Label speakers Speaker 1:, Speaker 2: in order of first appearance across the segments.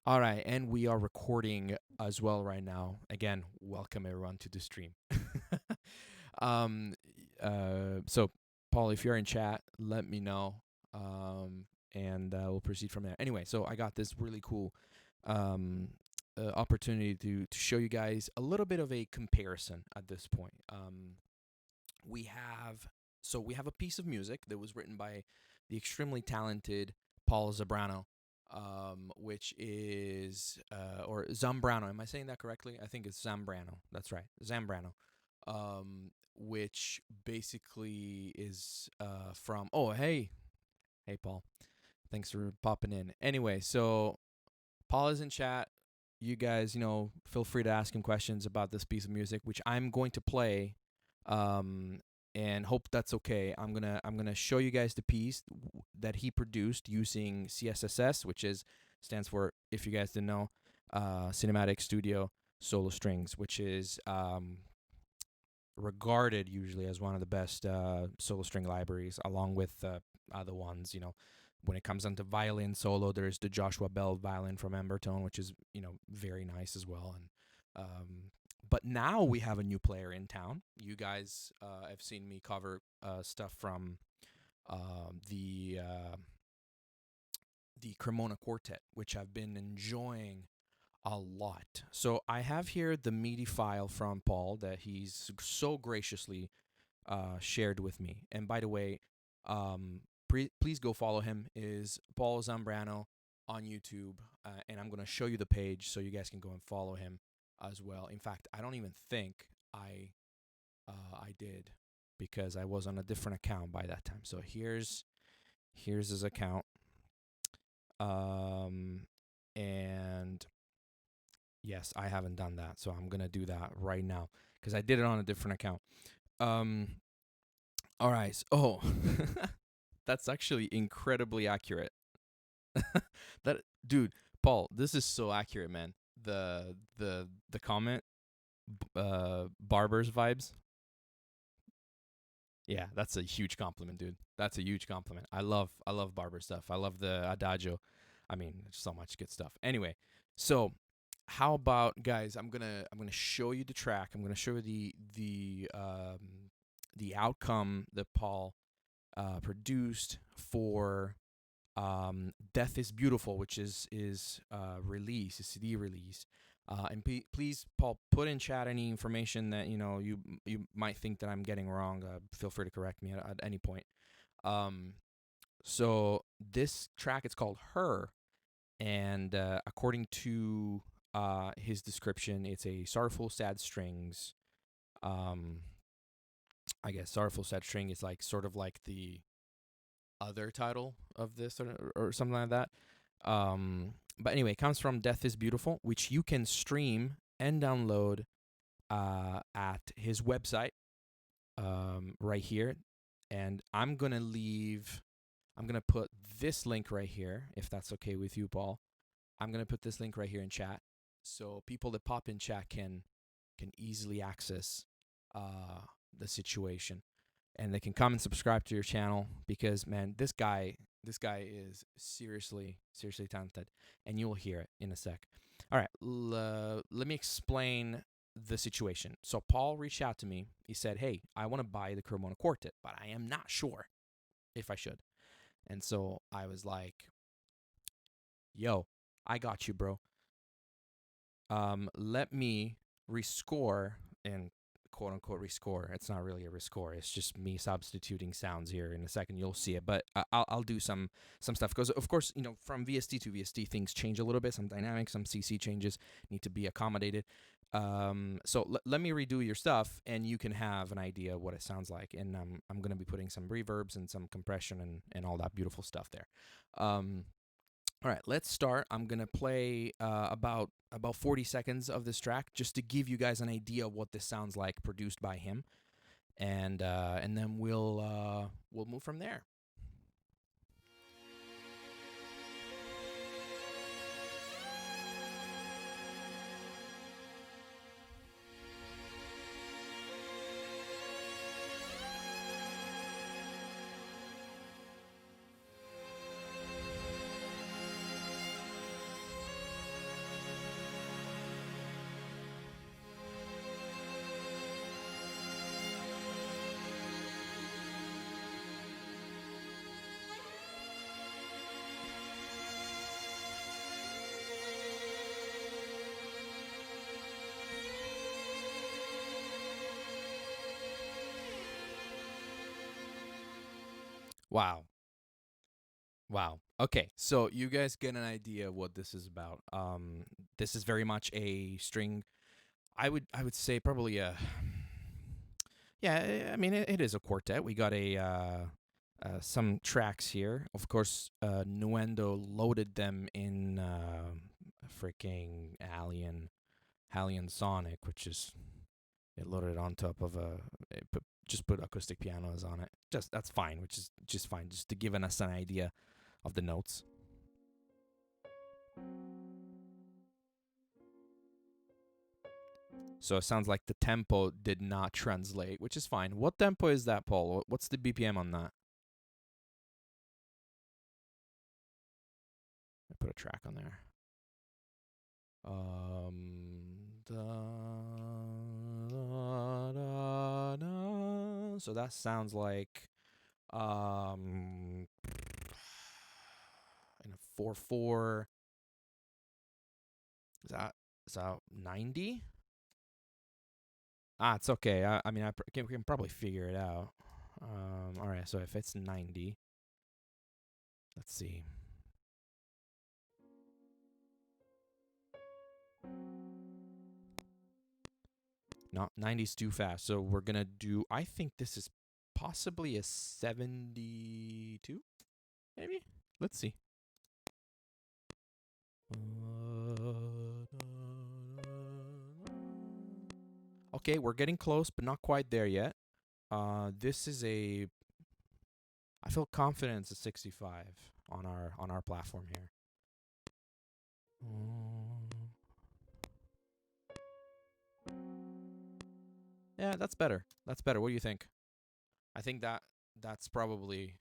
Speaker 1: All right, and we are recording as well right now. Again, welcome everyone to the stream. um, so Paul, if you're in chat, let me know, and we'll proceed from there. Anyway, so I got this really cool um, opportunity to show you guys a little bit of a comparison at this point. We have we have a piece of music that was written by the extremely talented Paul Zambrano, which is or Zambrano. Am I saying that correctly? I think it's Zambrano. That's right, Zambrano. Which basically is from. Oh, hey, Paul. Thanks for popping in. Anyway, so Paul is in chat. You guys, feel free to ask him questions about this piece of music, which I'm going to play, um, and hope that's okay. I'm gonna show you guys the piece that he produced using CSSS, which is stands for, if you guys didn't know, Cinematic Studio Solo Strings, which is regarded usually as one of the best solo string libraries, along with other ones. When it comes down to violin solo, there's the Joshua Bell violin from Embertone, which is very nice as well. And but now we have a new player in town. You guys have seen me cover stuff from the Cremona Quartet, which I've been enjoying a lot. So I have here the MIDI file from Paul that he's so graciously shared with me. And by the way, please go follow him. Is Paul Zambrano on YouTube, and I'm gonna show you the page so you guys can go and follow him as well. In fact, I don't even think I did, because I was on a different account by that time. So here's his account, and yes, I haven't done that, so I'm gonna do that right now because I did it on a different account. Um, all right. Oh, that's actually incredibly accurate. That dude, Paul, this is so accurate, man. The comment, barbers vibes. Yeah, that's a huge compliment, dude. That's a huge compliment. I love barber stuff. I love the adagio. I mean, so much good stuff. Anyway, so how about, guys? I'm gonna show you the track. I'm gonna show you the outcome that Paul produced for Death is Beautiful, which is release, a CD release. And please, Paul, put in chat any information that you might think that I'm getting wrong. Feel free to correct me at any point. Um, so this track, it's called Her, and according to his description, it's a sorrowful, sad strings. Um, I guess sorrowful, sad string is like sort of like the other title of this, or something like that. But anyway, it comes from Death is Beautiful, which you can stream and download at his website, right here. And I'm going to put this link right here, if that's okay with you, Paul. I'm going to put this link right here in chat, so people that pop in chat can easily access the situation, and they can come and subscribe to your channel, because, man, this guy is seriously talented, and you'll hear it in a sec. All right, let me explain the situation. So Paul reached out to me. He said, "Hey, I want to buy the Cremona Quartet, but I am not sure if I should." And so I was like, "Yo, I got you, bro. Let me rescore," and quote unquote rescore. It's not really a rescore. It's just me substituting sounds here. In a second, you'll see it. But I'll do some stuff, because of course, from VST to VST, things change a little bit. Some dynamics, some CC changes need to be accommodated. So let me redo your stuff, and you can have an idea of what it sounds like. And I'm gonna be putting some reverbs and some compression and all that beautiful stuff there. All right, let's start. I'm gonna play about 40 seconds of this track, just to give you guys an idea of what this sounds like produced by him, and then we'll move from there. Wow. Wow. Okay, so you guys get an idea what this is about. This is very much a string. I would say probably a. Yeah, I mean it is a quartet. We got some tracks here. Of course, Nuendo loaded them in freaking Alien Sonic, which is it loaded on top of just put acoustic pianos on it. Just that's fine, which is just fine, just to give us an idea of the notes. So it sounds like the tempo did not translate, which is fine. What tempo is that, Paul? What's the BPM on that? I put a track on there. So that sounds like in a 4/4. Is that 90? It's okay. I mean, we can probably figure it out. All right. So if it's 90, let's see. Not 90's too fast. So we're gonna do. I think this is possibly a 72, maybe. Let's see. Okay, we're getting close, but not quite there yet. This is a. I feel confident it's a 65 on our platform here. Yeah, that's better. That's better. What do you think? I think that's probably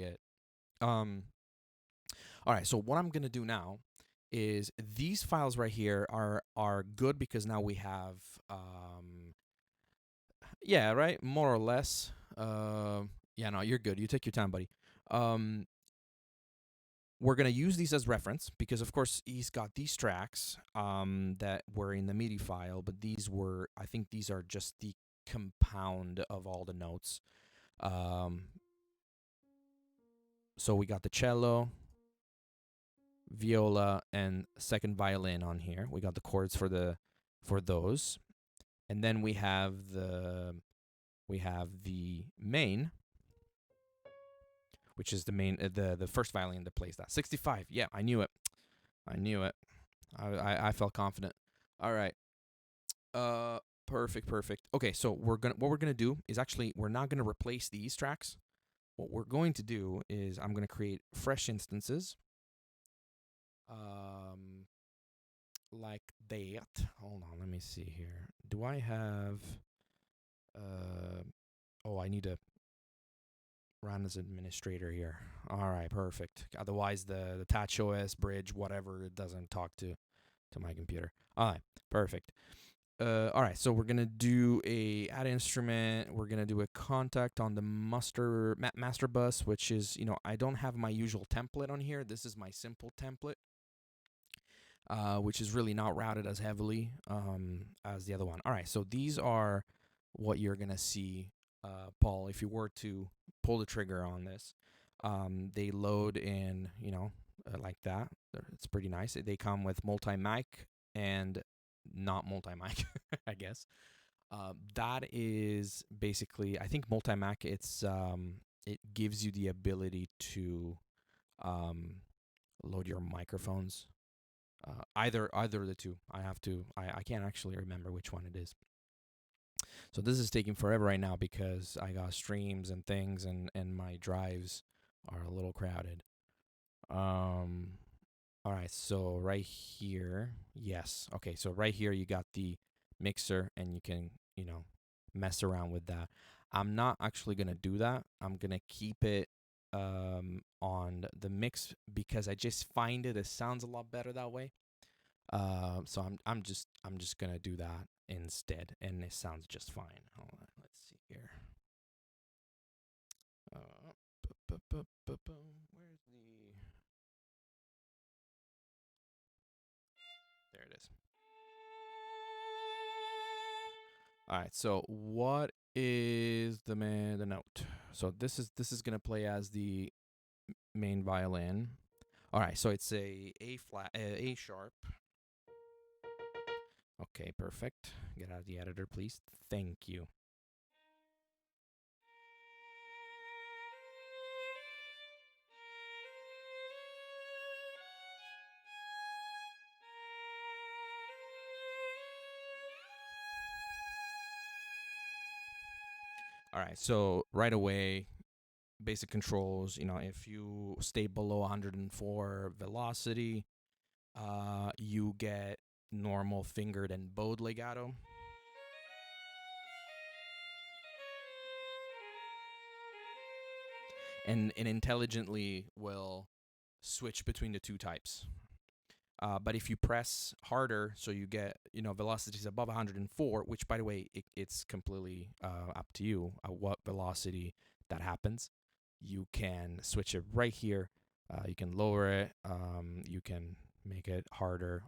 Speaker 1: it. Um. All right. So what I'm gonna do now is these files right here are good because now we have yeah, right, more or less. Yeah, no, you're good. You take your time, buddy. Um, we're gonna use these as reference because, of course, he's got these tracks that were in the MIDI file, but I think these are just the compound of all the notes. Um, so we got the cello, viola, and second violin on here. We got the chords for those, and then we have the main, which is the main the first violin that plays that 65. Yeah, I knew it. I knew it. I felt confident. All right. Perfect. Okay, so what we're gonna do is actually we're not gonna replace these tracks. What we're going to do is I'm gonna create fresh instances. Like that. Hold on, let me see here. Do I have oh, I need to run as administrator here. All right, perfect. Otherwise the Touch OS bridge, whatever, it doesn't talk to my computer. All right, perfect. All right, so we're gonna do a add instrument. We're gonna do a contact on the master bus, which is, I don't have my usual template on here. This is my simple template, which is really not routed as heavily as the other one. All right, so these are what you're gonna see, Paul, if you were to pull the trigger on this. They load in, like that. It's pretty nice. They come with multi-mic and not multi-mic, I guess. That is basically, I think multi-mic, it gives you the ability to load your microphones. Either of the two. I can't actually remember which one it is. So this is taking forever right now because I got streams and things, and my drives are a little crowded. All right, so right here, yes. Okay, so right here you got the mixer, and you can, mess around with that. I'm not actually gonna do that. I'm gonna keep it on the mix because I just find it sounds a lot better that way. So I'm just gonna do that instead, and it sounds just fine. Hold on, let's see here. Where's the? There it is. All right. So what is the note. So this is gonna play as the main violin. All right, so it's A flat, A sharp. Okay, perfect. Get out of the editor, please. Thank you. All right, so right away, basic controls. If you stay below 104 velocity, you get normal fingered and bowed legato. And it intelligently will switch between the two types. But if you press harder, so you get velocities above 104, which by the way it's completely up to you what velocity that happens. You can switch it right here. You can lower it. You can make it harder.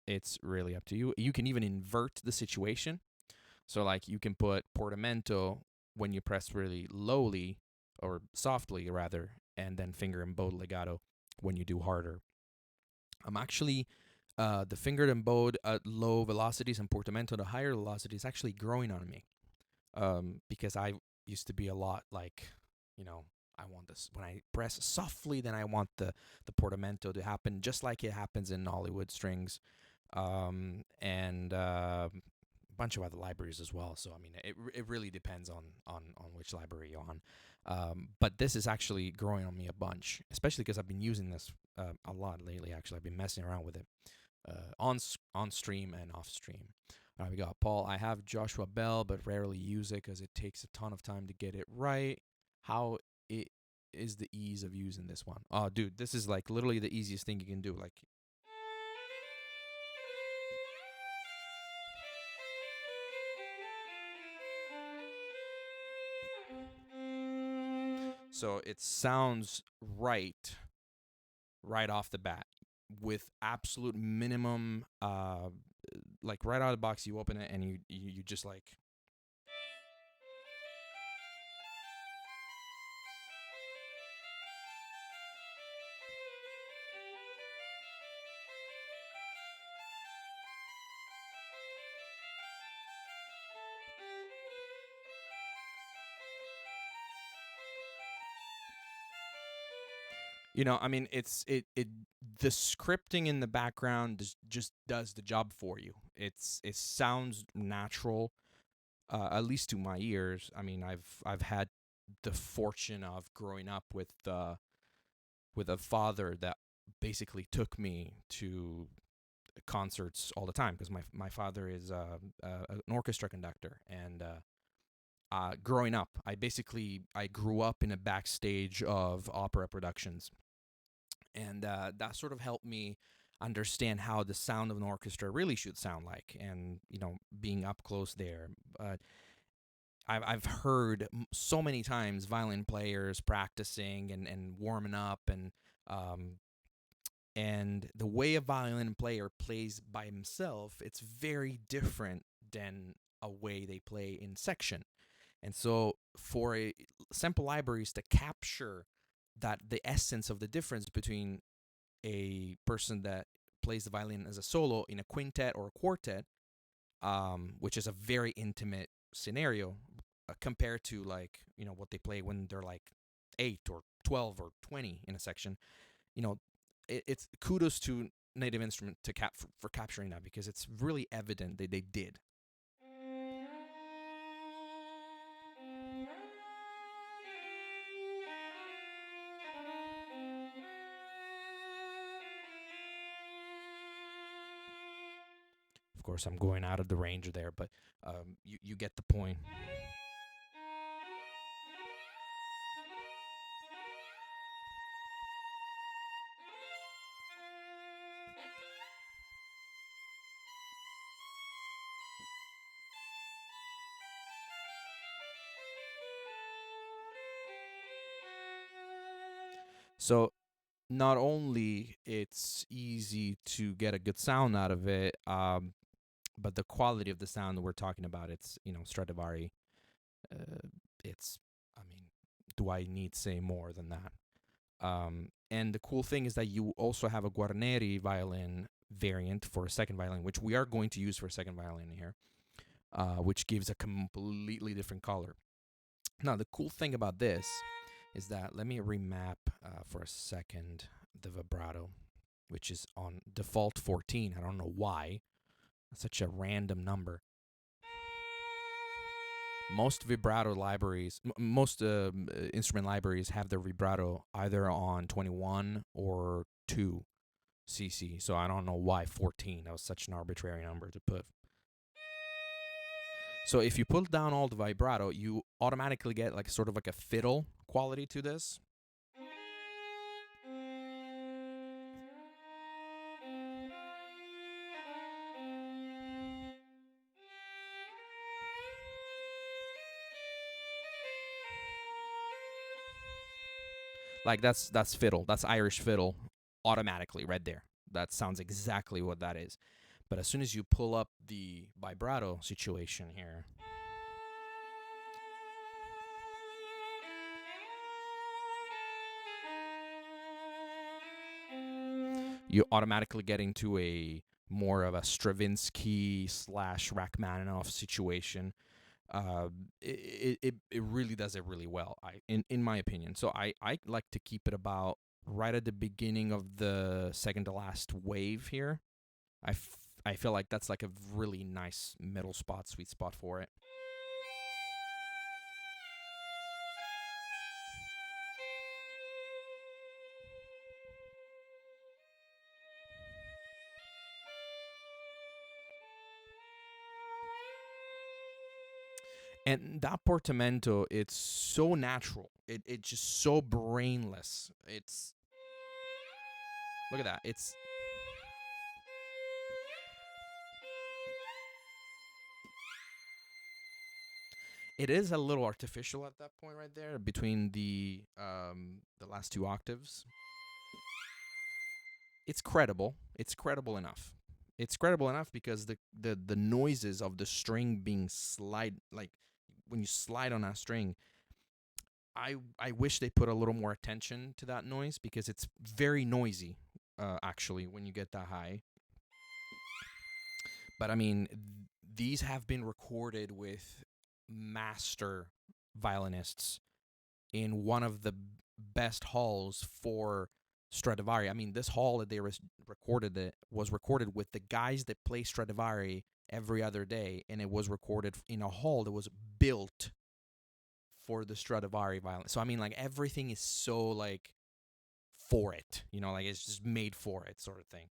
Speaker 1: It's really up to you. You can even invert the situation. So like you can put portamento when you press really lowly or softly rather, and then finger and bowed legato when you do harder. I'm actually the fingered and bowed at low velocities and portamento at higher velocities actually growing on me, because I used to be a lot like, I want this when I press softly, then I want the portamento to happen just like it happens in Hollywood strings, and a bunch of other libraries as well. So I mean, it really depends on which library you're on. But this is actually growing on me a bunch, especially because I've been using this a lot lately. Actually, I've been messing around with it on stream and off stream. All right, we got Paul. I have Joshua Bell, but rarely use it because it takes a ton of time to get it right. How it is the ease of using this one? Oh, dude, this is like literally the easiest thing you can do. Like, so it sounds right off the bat with absolute minimum like right out of the box. You open it and you just like, I mean, it the scripting in the background just does the job for you. It sounds natural, at least to my ears. I mean, I've had the fortune of growing up with a father that basically took me to concerts all the time, because my father is an orchestra conductor, and growing up, I grew up in a backstage of opera productions, and that sort of helped me understand how the sound of an orchestra really should sound like, and being up close there. But I've heard so many times violin players practicing and warming up, um, and the way a violin player plays by himself, it's very different than a way they play in section. And so for sample libraries to capture that the essence of the difference between a person that plays the violin as a solo in a quintet or a quartet, which is a very intimate scenario, compared to like what they play when they're like 8 or 12 or 20 in a section. It's kudos to Native Instrument for capturing that, because it's really evident that they did. Of course, I'm going out of the range there, but you get the point. So not only it's easy to get a good sound out of it, but the quality of the sound that we're talking about, it's Stradivari it's, I mean, do I need to say more than that? And the cool thing is that you also have a Guarneri violin variant for a second violin, which we are going to use for a second violin here, which gives a completely different color. Now, the cool thing about this is that, let me remap for a second the vibrato, which is on default 14. I don't know why. It's such a random number. Most vibrato libraries, most instrument libraries have their vibrato either on 21 or 2 cc. So I don't know why 14. That was such an arbitrary number to put. So if you pull down all the vibrato, you automatically get like sort of like a fiddle quality to this. Like that's fiddle. That's Irish fiddle automatically right there. That sounds exactly what that is. But as soon as you pull up the vibrato situation here, you automatically get into a more of a Stravinsky / Rachmaninoff situation. It really does it really well, in my opinion. So I like to keep it about right at the beginning of the second to last wave here. I feel like that's like a really nice middle spot, sweet spot for it. And that portamento, it's so natural. It's just so brainless. It's, look at that. It is a little artificial at that point right there between the last 2 octaves. It's credible. It's credible enough. It's credible enough because the noises of the string being slide, like when you slide on that string, I wish they put a little more attention to that noise because it's very noisy, actually, when you get that high. But I mean, these have been recorded with master violinists in one of the best halls for Stradivari. I mean, this hall that they recorded it was recorded with the guys that play Stradivari every other day, and it was recorded in a hall that was built for the Stradivari violin. So I mean, like everything is so like for it, you know, like it's just made for it, sort of thing.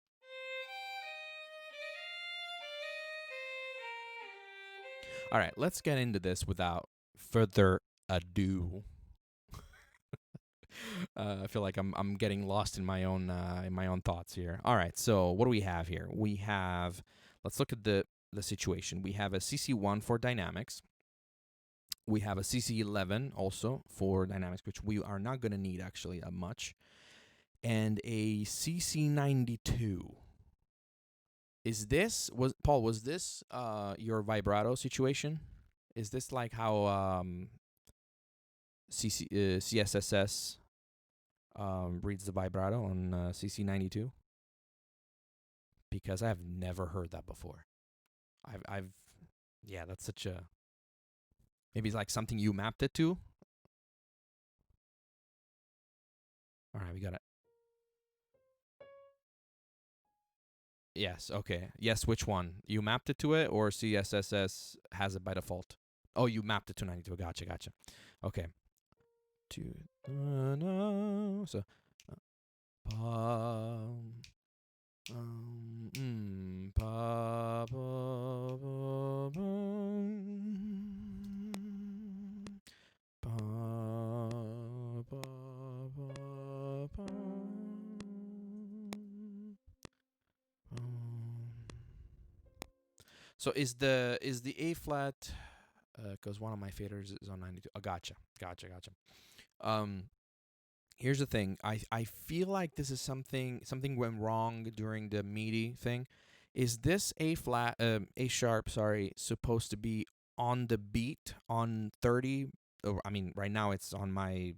Speaker 1: All right, let's get into this without further ado. I feel like I'm getting lost in my own thoughts here. All right, so what do we have here? We have, let's look at the situation. We have a CC1 for dynamics. We have a CC11 also for dynamics, which we are not going to need actually much, and a CC92. Is this Paul? Was this your vibrato situation? Is this like how CSSS reads the vibrato on CC92? Because I have never heard that before. I've yeah, that's such a, maybe it's like something you mapped it to. All right, we got it. Yes, okay. Yes, which one? You mapped it to it, or CSSS has it by default? Oh, you mapped it to 92. Gotcha. Okay. So, pa, so is the A flat, because one of my faders is on 92. Oh, gotcha. Here's the thing. I feel like this is something went wrong during the MIDI thing. Is this A flat, A sharp, sorry, supposed to be on the beat on 30? Or, I mean, right now it's on my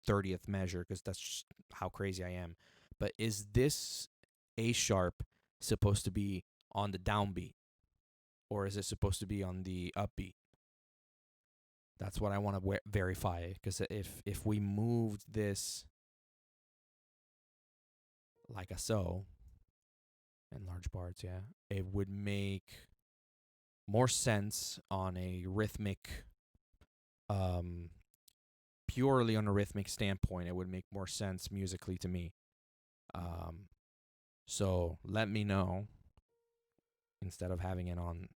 Speaker 1: 30th measure because that's just how crazy I am. But is this A sharp supposed to be on the downbeat, or is it supposed to be on the upbeat? That's what I want to verify. Because if we moved this like a so, in large parts, yeah, it would make more sense on a rhythmic, um, purely on a rhythmic standpoint. It would make more sense musically to me. Um, so let me know instead of having it on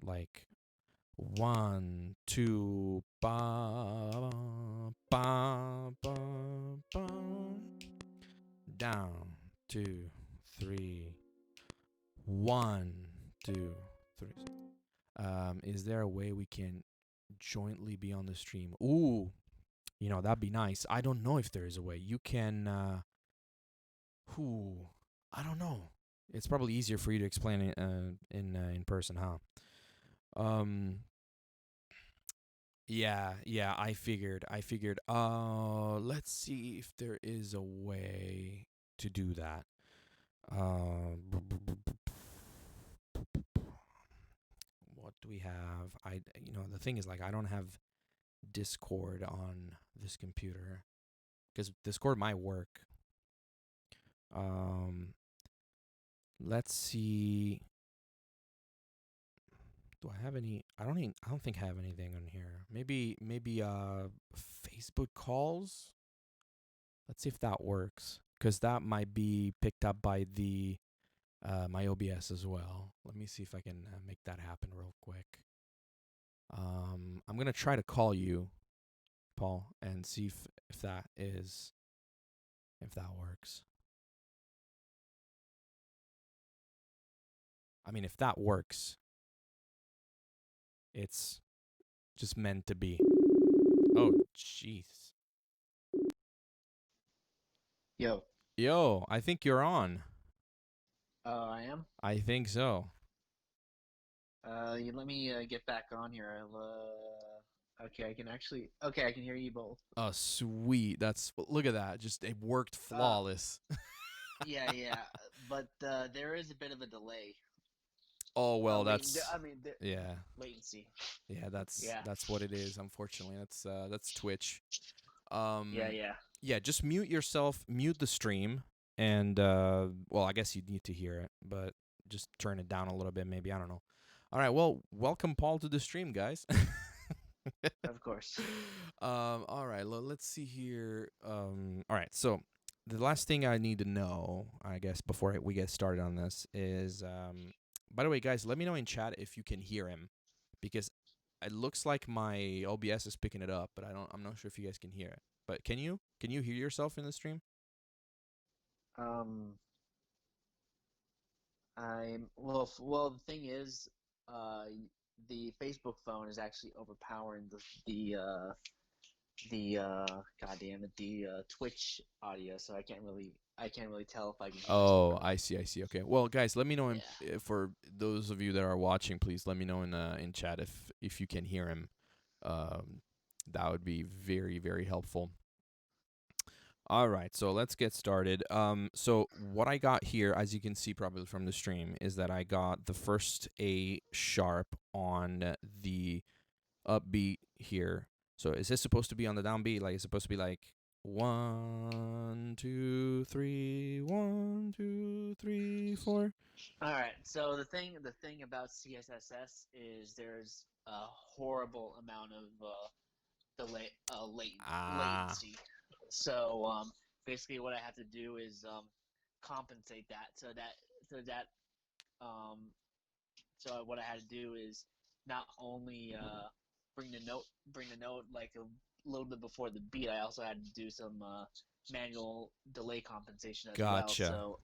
Speaker 1: like 1 2 ba ba ba ba down 2 3 1 2 3. Is there a way we can jointly be on the stream? Ooh, that'd be nice. I don't know if there is a way. You can who I don't know. It's probably easier for you to explain it in person, huh? Um yeah, I figured let's see if there is a way to do that. What do we have? The thing is, like, I don't have Discord on this computer because Discord might work. Um, let's see. Do I have any? I don't think I have anything on here. Maybe Facebook calls. Let's see if that works because that might be picked up by the my OBS as well. Let me see if I can make that happen real quick. I'm gonna try to call you, Paul, and see if that works. I mean, if that works, it's just meant to be. Oh, jeez.
Speaker 2: Yo.
Speaker 1: Yo, I think you're on.
Speaker 2: I am.
Speaker 1: I think so.
Speaker 2: You let me get back on here. Okay, I can actually. Okay, I can hear you both.
Speaker 1: Oh, sweet. Look at that. Just it worked
Speaker 2: Uh,
Speaker 1: flawless.
Speaker 2: yeah, yeah, but there is a bit of a delay.
Speaker 1: Oh well,
Speaker 2: I mean,
Speaker 1: yeah.
Speaker 2: latency.
Speaker 1: Yeah, that's
Speaker 2: Yeah,
Speaker 1: that's what it is, unfortunately. That's Twitch.
Speaker 2: yeah,
Speaker 1: Um
Speaker 2: yeah.
Speaker 1: yeah, just mute yourself, mute the stream, and well, I guess you'd need to hear it, but just turn it down a little bit maybe, I don't know. All right, well, welcome Paul to the stream, guys.
Speaker 2: Of course.
Speaker 1: All right, let's see here. All right, so the last thing I need to know, I guess, before we get started on this is, by the way, guys, let me know in chat if you can hear him, because it looks like my OBS is picking it up, but I'm not sure if you guys can hear it. But can you hear yourself in the stream?
Speaker 2: Um, I'm well. The thing is, uh, the Facebook phone is actually overpowering the goddamn it, the Twitch audio, so I can't really tell if I can hear myself or
Speaker 1: Oh,
Speaker 2: not.
Speaker 1: I see. Okay. Well, guys, let me know
Speaker 2: Yeah.
Speaker 1: for those of you that are watching, please let me know in chat if you can hear him. Um, that would be very very helpful. All right, so let's get started. So what I got here, as you can see probably from the stream, is that I got the first A sharp on the upbeat here. So is this supposed to be on the downbeat? Like, it's supposed to be like 1 2 3, 1 2 3 4.
Speaker 2: All right. So the thing about CSSS is there's a horrible amount of
Speaker 1: Ah,
Speaker 2: latency. So basically, what I have to do is compensate that. So that um, so what I had to do is not only bring the note like a little bit before the beat. I also had to do some manual delay compensation as well.
Speaker 1: gotcha.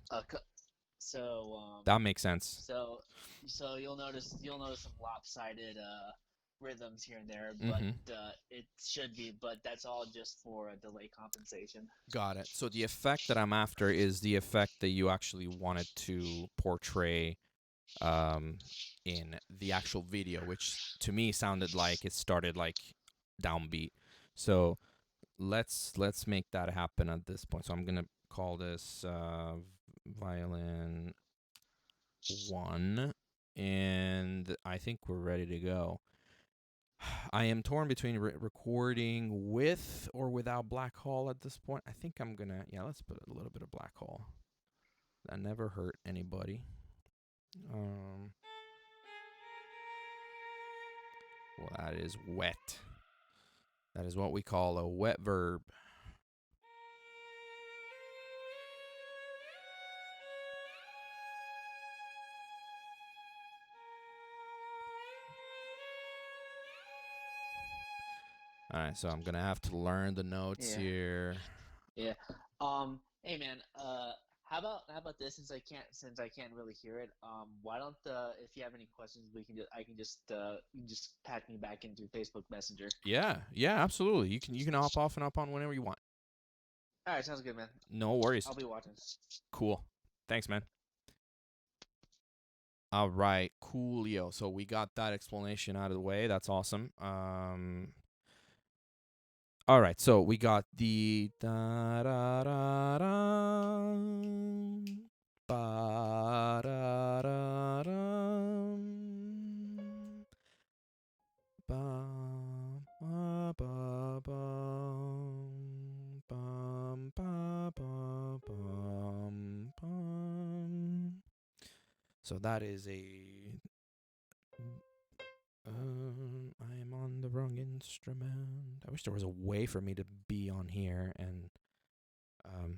Speaker 2: So
Speaker 1: That makes sense.
Speaker 2: so so you'll notice some lopsided rhythms here and there, but
Speaker 1: Mm-hmm.
Speaker 2: it should be. But that's all just for delay compensation.
Speaker 1: Got it. So the effect that I'm after is the effect that you actually wanted to portray um, in the actual video, which to me sounded like it started like downbeat. So let's make that happen at this point. So I'm gonna call this violin 1, and I think we're ready to go. I am torn between recording with or without Black Hole at this point. I think I'm gonna, yeah, let's put a little bit of Black Hole. That never hurt anybody. Well, that is wet. That is what we call a wet verb. All right, so I'm gonna have to learn the notes here.
Speaker 2: Yeah. Hey man. How about this? Since I can't really hear it. Why don't if you have any questions, I can just you can just patch me back into Facebook Messenger.
Speaker 1: Yeah, absolutely. You can hop off and hop on whenever you want.
Speaker 2: All right, sounds good, man.
Speaker 1: No worries.
Speaker 2: I'll be watching.
Speaker 1: Cool. Thanks, man. All right, coolio. So we got that explanation out of the way. That's awesome. All right, so we got the da da da da ba da da da ba ba ba bum ba ba bum. So that is a I am on the wrong instrument. I wish there was a way for me to be on here and and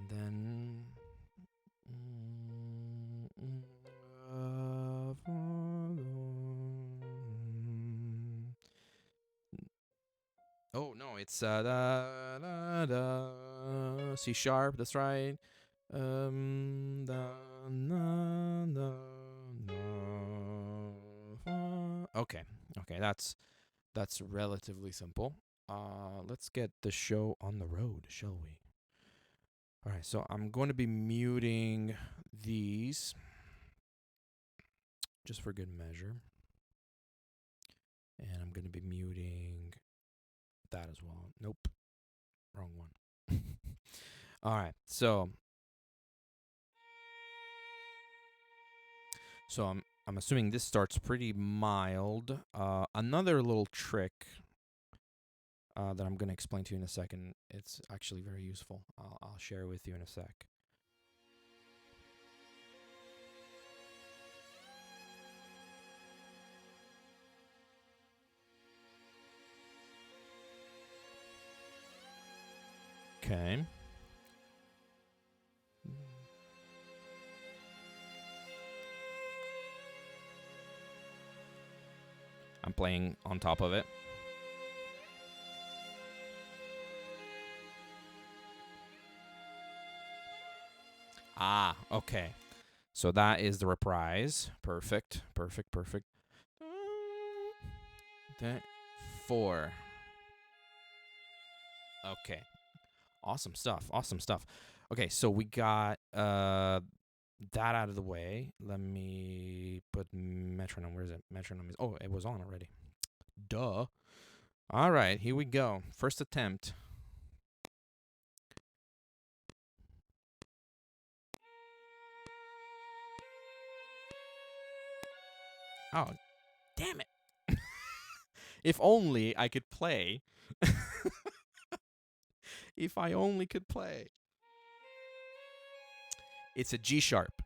Speaker 1: then oh no, it's da da da C sharp. That's right. Da na na na. Okay, that's relatively simple. Let's get the show on the road, shall we? All right, so I'm going to be muting these just for good measure. And I'm going to be muting that as well. Nope. Wrong one. All right. So I'm assuming this starts pretty mild. Another little trick that I'm going to explain to you in a second. It's actually very useful. I'll share with you in a sec. Okay. I'm playing on top of it. Ah, okay. So that is the reprise. Perfect. Okay. 4. Okay. Awesome stuff. Okay, so we got that out of the way. Let me put metronome. Where is it? Metronome is. Oh, it was on already. Duh. All right, here we go. First attempt. Oh, damn it. If only I could play. If I only could play. It's a G sharp.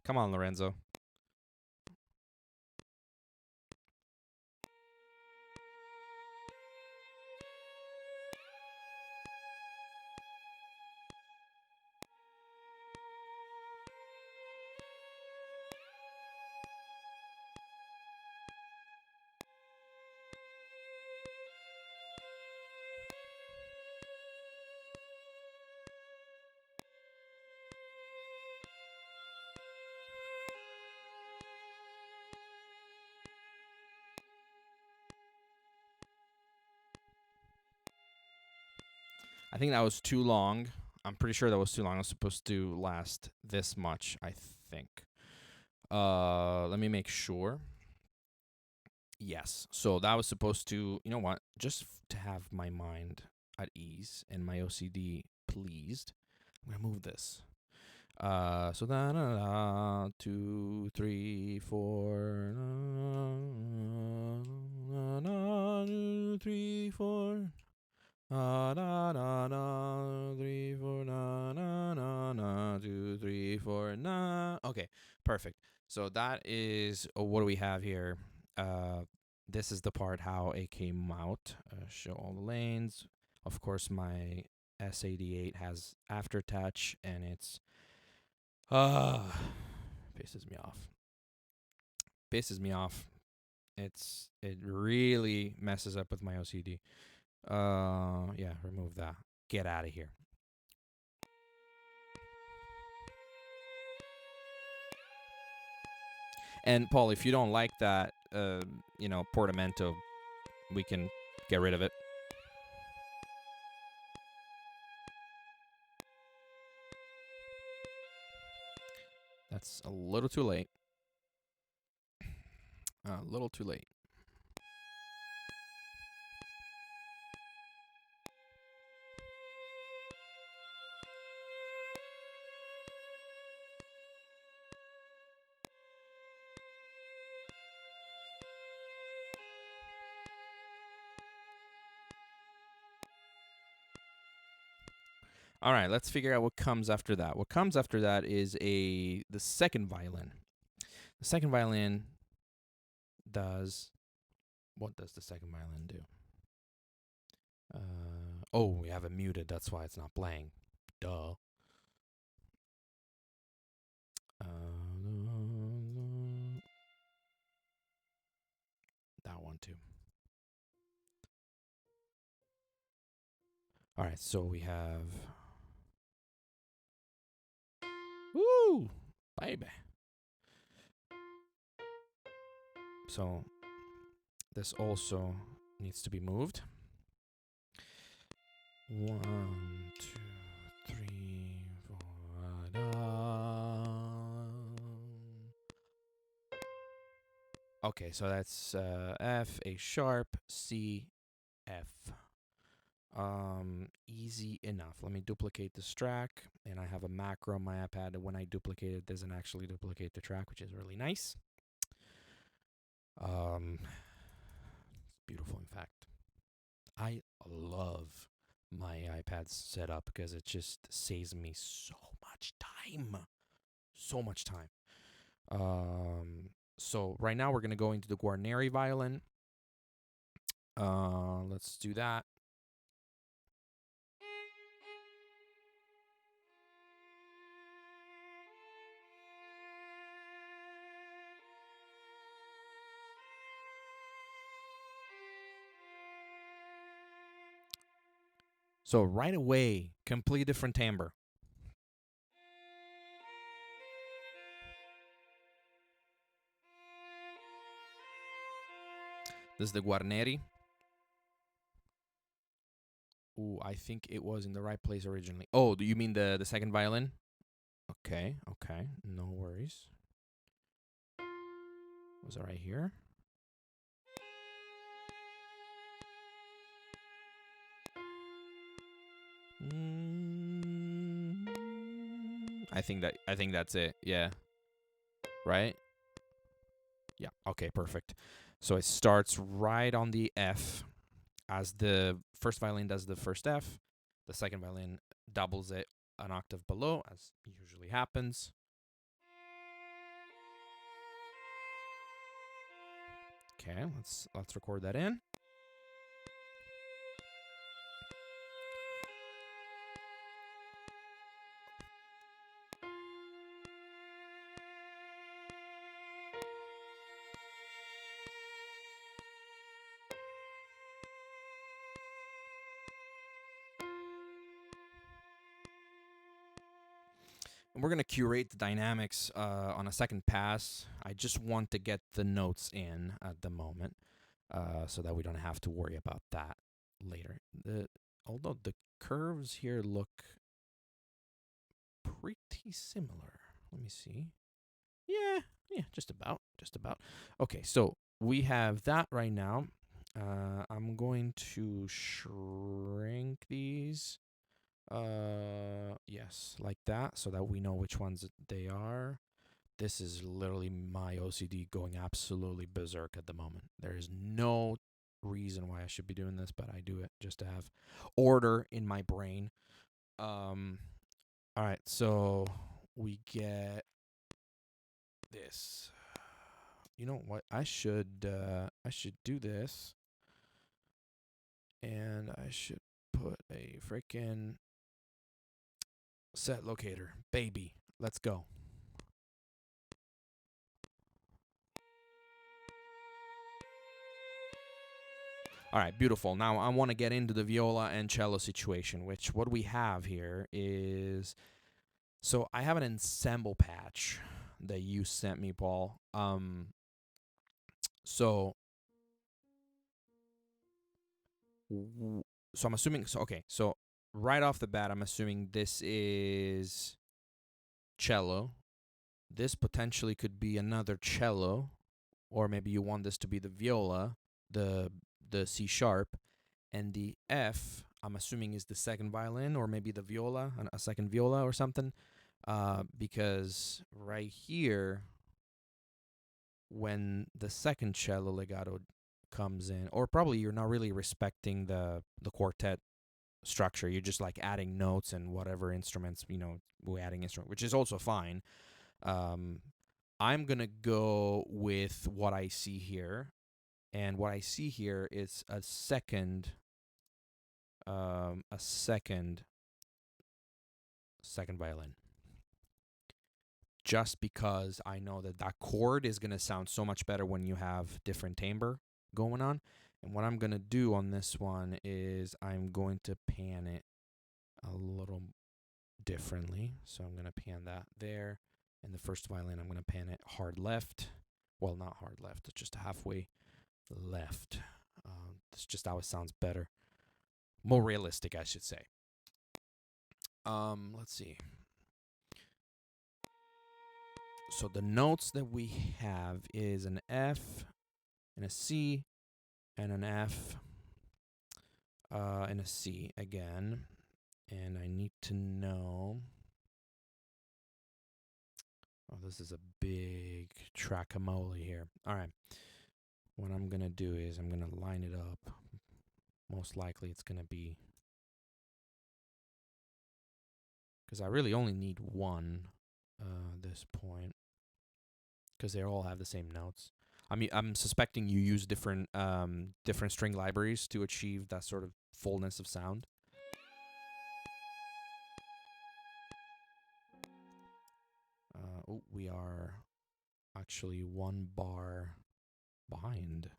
Speaker 1: Come on, Lorenzo. think that was too long. I'm pretty sure that was too long. It was supposed to last this much, I think. Let me make sure. Yes. So that was supposed to, you know what? Just to have my mind at ease and my OCD pleased, I'm gonna move this. So da da da 2, 3, 4 2, 3, 4 da da da 3, 4 na 2, 3, 4 na. Okay, perfect. So that is what do we have here? This is the part how it came out. Show all the lanes. Of course, my S88 has aftertouch, and it's pisses me off. Pisses me off. It really messes up with my OCD. Yeah, remove that. Get out of here. And Paul, if you don't like that, portamento, we can get rid of it. That's a little too late. A little too late. All right, let's figure out what comes after that. What comes after that is the second violin. The second violin does what does the second violin do? We have it muted. That's why it's not playing. Duh. That one too. All right, so we have. Woo! Baby. So this also needs to be moved. 1, 2, 3, 4. Okay, so that's F, A sharp, C, F. Easy enough. Let me duplicate this track, and I have a macro on my iPad. When I duplicate it doesn't actually duplicate the track, which is really nice. It's beautiful, in fact. I love my iPad's setup because it just saves me so much time. So much time. So right now we're going to go into the Guarneri violin. Let's do that. So right away, complete different timbre. This is the Guarneri. Ooh, I think it was in the right place originally. Oh, do you mean the second violin? Okay, no worries. Was it right here? I think that's it. Yeah. Right? Yeah. Okay, perfect. So it starts right on the F as the first violin does the first F. The second violin doubles it an octave below, as usually happens. Okay, let's record that in. And we're going to curate the dynamics on a second pass. I just want to get the notes in at the moment so that we don't have to worry about that later. Although the curves here look pretty similar. Let me see. Yeah, just about. Okay, so we have that right now. I'm going to shrink these. Yes, like that, so that we know which ones they are. This is literally my OCD going absolutely berserk at the moment. There is no reason why I should be doing this, but I do it just to have order in my brain. All right, so we get this. You know what? I should do this, and I should put a freaking set locator, baby. Let's go. All right, beautiful. Now I want to get into the viola and cello situation, which what we have here is, so I have an ensemble patch that you sent me, Paul. So I'm assuming, so right off the bat I'm assuming this is cello. This potentially could be another cello, or maybe you want this to be the viola, the C sharp, and the F, I'm assuming, is the second violin, or maybe the viola, a second viola or something, because right here, when the second cello legato comes in, or probably you're not really respecting the quartet structure, you're just like adding notes and whatever instruments, we're adding instrument, which is also fine. I'm gonna go with what I see here, and what I see here is a second violin, just because I know that chord is going to sound so much better when you have different timbre going on. And what I'm going to do on this one is I'm going to pan it a little differently. So I'm going to pan that there. And the first violin, I'm going to pan it hard left. Well, not hard left, it's just halfway left. That's just how it sounds better. More realistic, I should say. Let's see. So the notes that we have is an F and a C and an F and a C again. And I need to know. Oh, this is a big tracamole here. All right. What I'm going to do is I'm going to line it up. Most likely it's going to be, because I really only need one this point, because they all have the same notes. I mean, I'm suspecting you use different string libraries to achieve that sort of fullness of sound. We are actually one bar behind.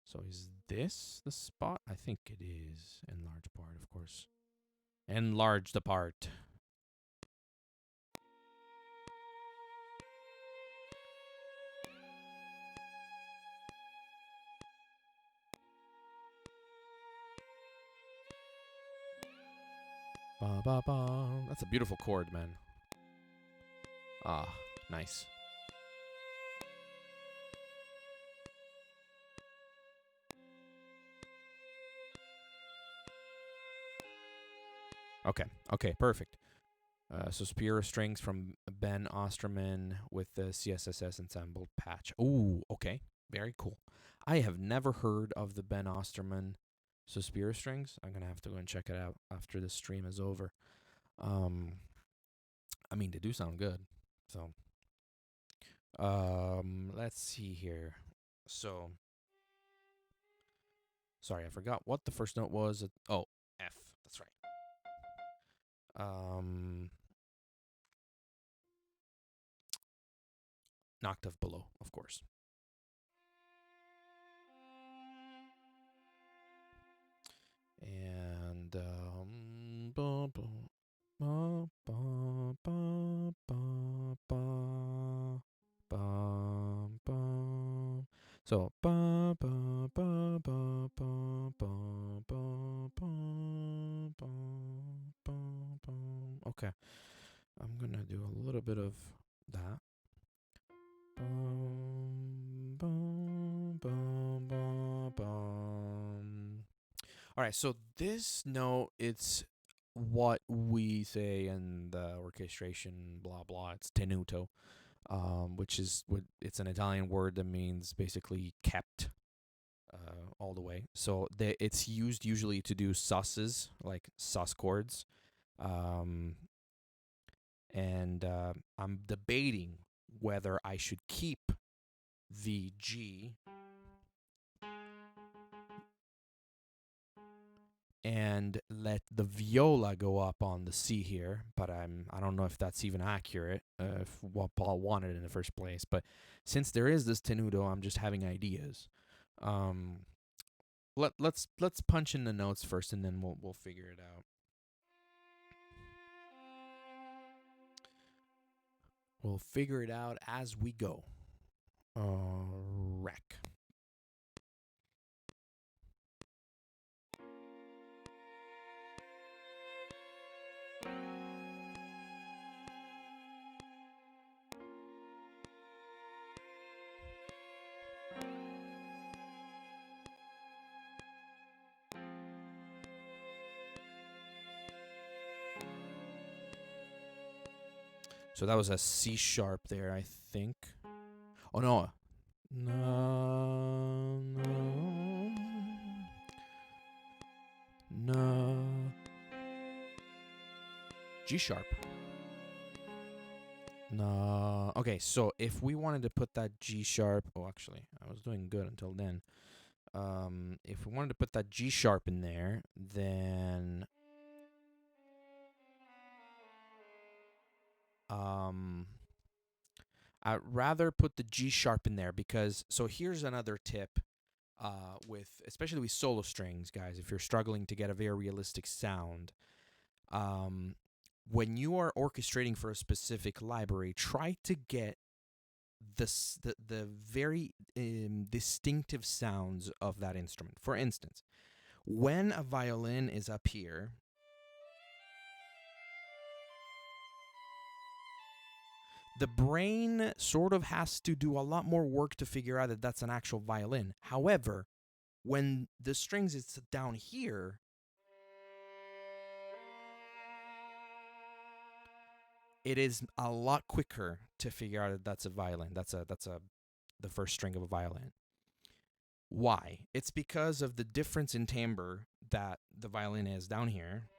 Speaker 1: So is this the spot? I think it is, in large part, of course. Enlarge the part. Ba ba ba. That's a beautiful chord, man. Ah, nice. Okay, perfect. So Superior Strings from Ben Osterman with the CSSS ensemble patch. Ooh, okay, very cool. I have never heard of the Ben Osterman Superior Strings. I'm gonna have to go and check it out after the stream is over. I mean, they do sound good. So, let's see here. So, sorry, I forgot what the first note was. Oh, F. That's right. An octave below, of course. And So ba ba ba ba ba ba ba ba ba ba. Okay, I'm gonna do a little bit of that. Bum, bum, bum, bum, bum. All right, so this note, it's what we say in the orchestration, blah blah. It's tenuto, which is it's an Italian word that means basically kept all the way. So it's used usually to do susses, like sus chords, um, and I'm debating whether I should keep the G and let the viola go up on the C here, but I don't know if that's even accurate, if what Paul wanted in the first place. But since there is this tenuto, I'm just having ideas. Um, let's punch in the notes first, and then we'll figure it out. We'll figure it out as we go. Rec. So that was a C sharp there, I think. Oh no. No, no, no. G sharp. No. Okay, so if we wanted to put that G sharp, oh, actually, I was doing good until then. If we wanted to put that G sharp in there, then I'd rather put the G sharp in there because, so here's another tip, with especially with solo strings, guys. If you're struggling to get a very realistic sound, when you are orchestrating for a specific library, try to get the very distinctive sounds of that instrument. For instance, when a violin is up here, the brain sort of has to do a lot more work to figure out that that's an actual violin. However, when the strings is down here, it is a lot quicker to figure out that that's a violin. That's the first string of a violin. Why? It's because of the difference in timbre that the violin is down here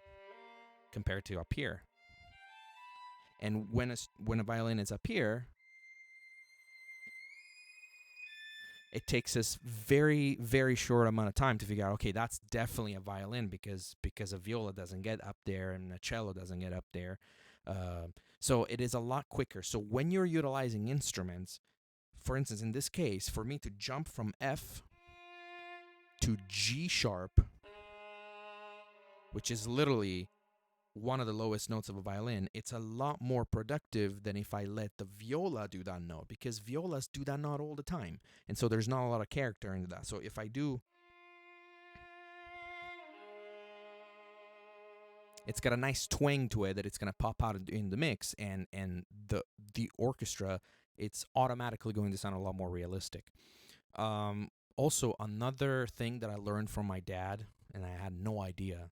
Speaker 1: compared to up here. And when a violin is up here, it takes us very, very short amount of time to figure out, okay, that's definitely a violin because a viola doesn't get up there and a cello doesn't get up there. So it is a lot quicker. So when you're utilizing instruments, for instance, in this case, for me to jump from F to G sharp, which is literally one of the lowest notes of a violin, it's a lot more productive than if I let the viola do that note, because violas do that note all the time. And so there's not a lot of character into that. So if I do, it's got a nice twang to it that it's going to pop out in the mix, and the orchestra, it's automatically going to sound a lot more realistic. Also, another thing that I learned from my dad, and I had no idea,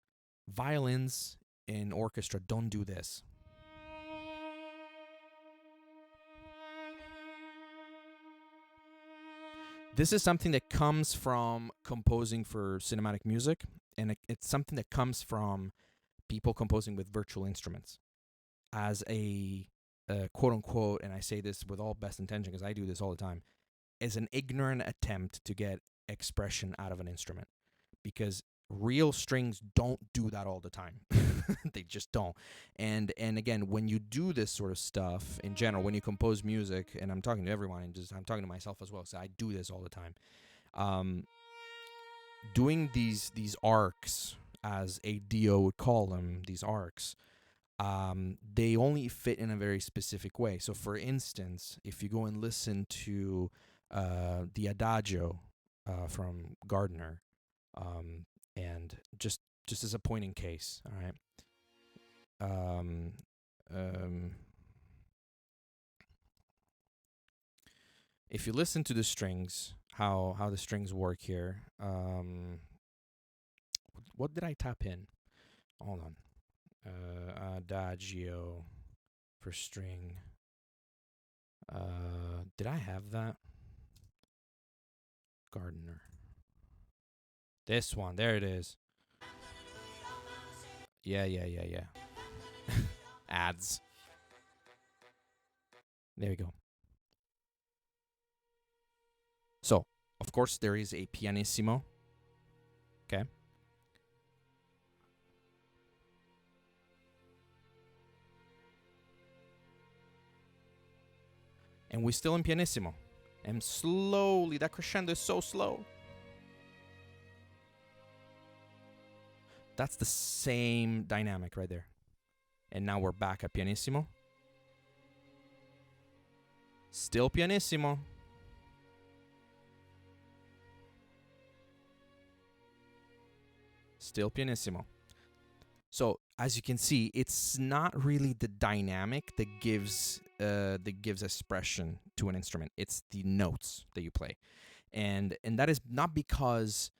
Speaker 1: violins in orchestra don't do this. This is something that comes from composing for cinematic music, and it's something that comes from people composing with virtual instruments as a quote unquote, and I say this with all best intention because I do this all the time, as an ignorant attempt to get expression out of an instrument, because real strings don't do that all the time. They just don't. And again, when you do this sort of stuff in general, when you compose music, and I'm talking to everyone, and just I'm talking to myself as well, so I do this all the time. Doing these arcs, as a DO would call them, these arcs, they only fit in a very specific way. So, for instance, if you go and listen to the Adagio from Gardner, and just as a point in case, all right. Um, um, if you listen to the strings, how the strings work here, what did I tap in? Hold on. Adagio for string. Did I have that? Gardner. This one. There it is. Yeah. Ads. There you go. So, of course, there is a pianissimo. Okay. And we're still in pianissimo. And slowly, that crescendo is so slow. That's the same dynamic right there. And now we're back at pianissimo. Still pianissimo. Still pianissimo. So as you can see, it's not really the dynamic that gives expression to an instrument. It's the notes that you play, and that is not because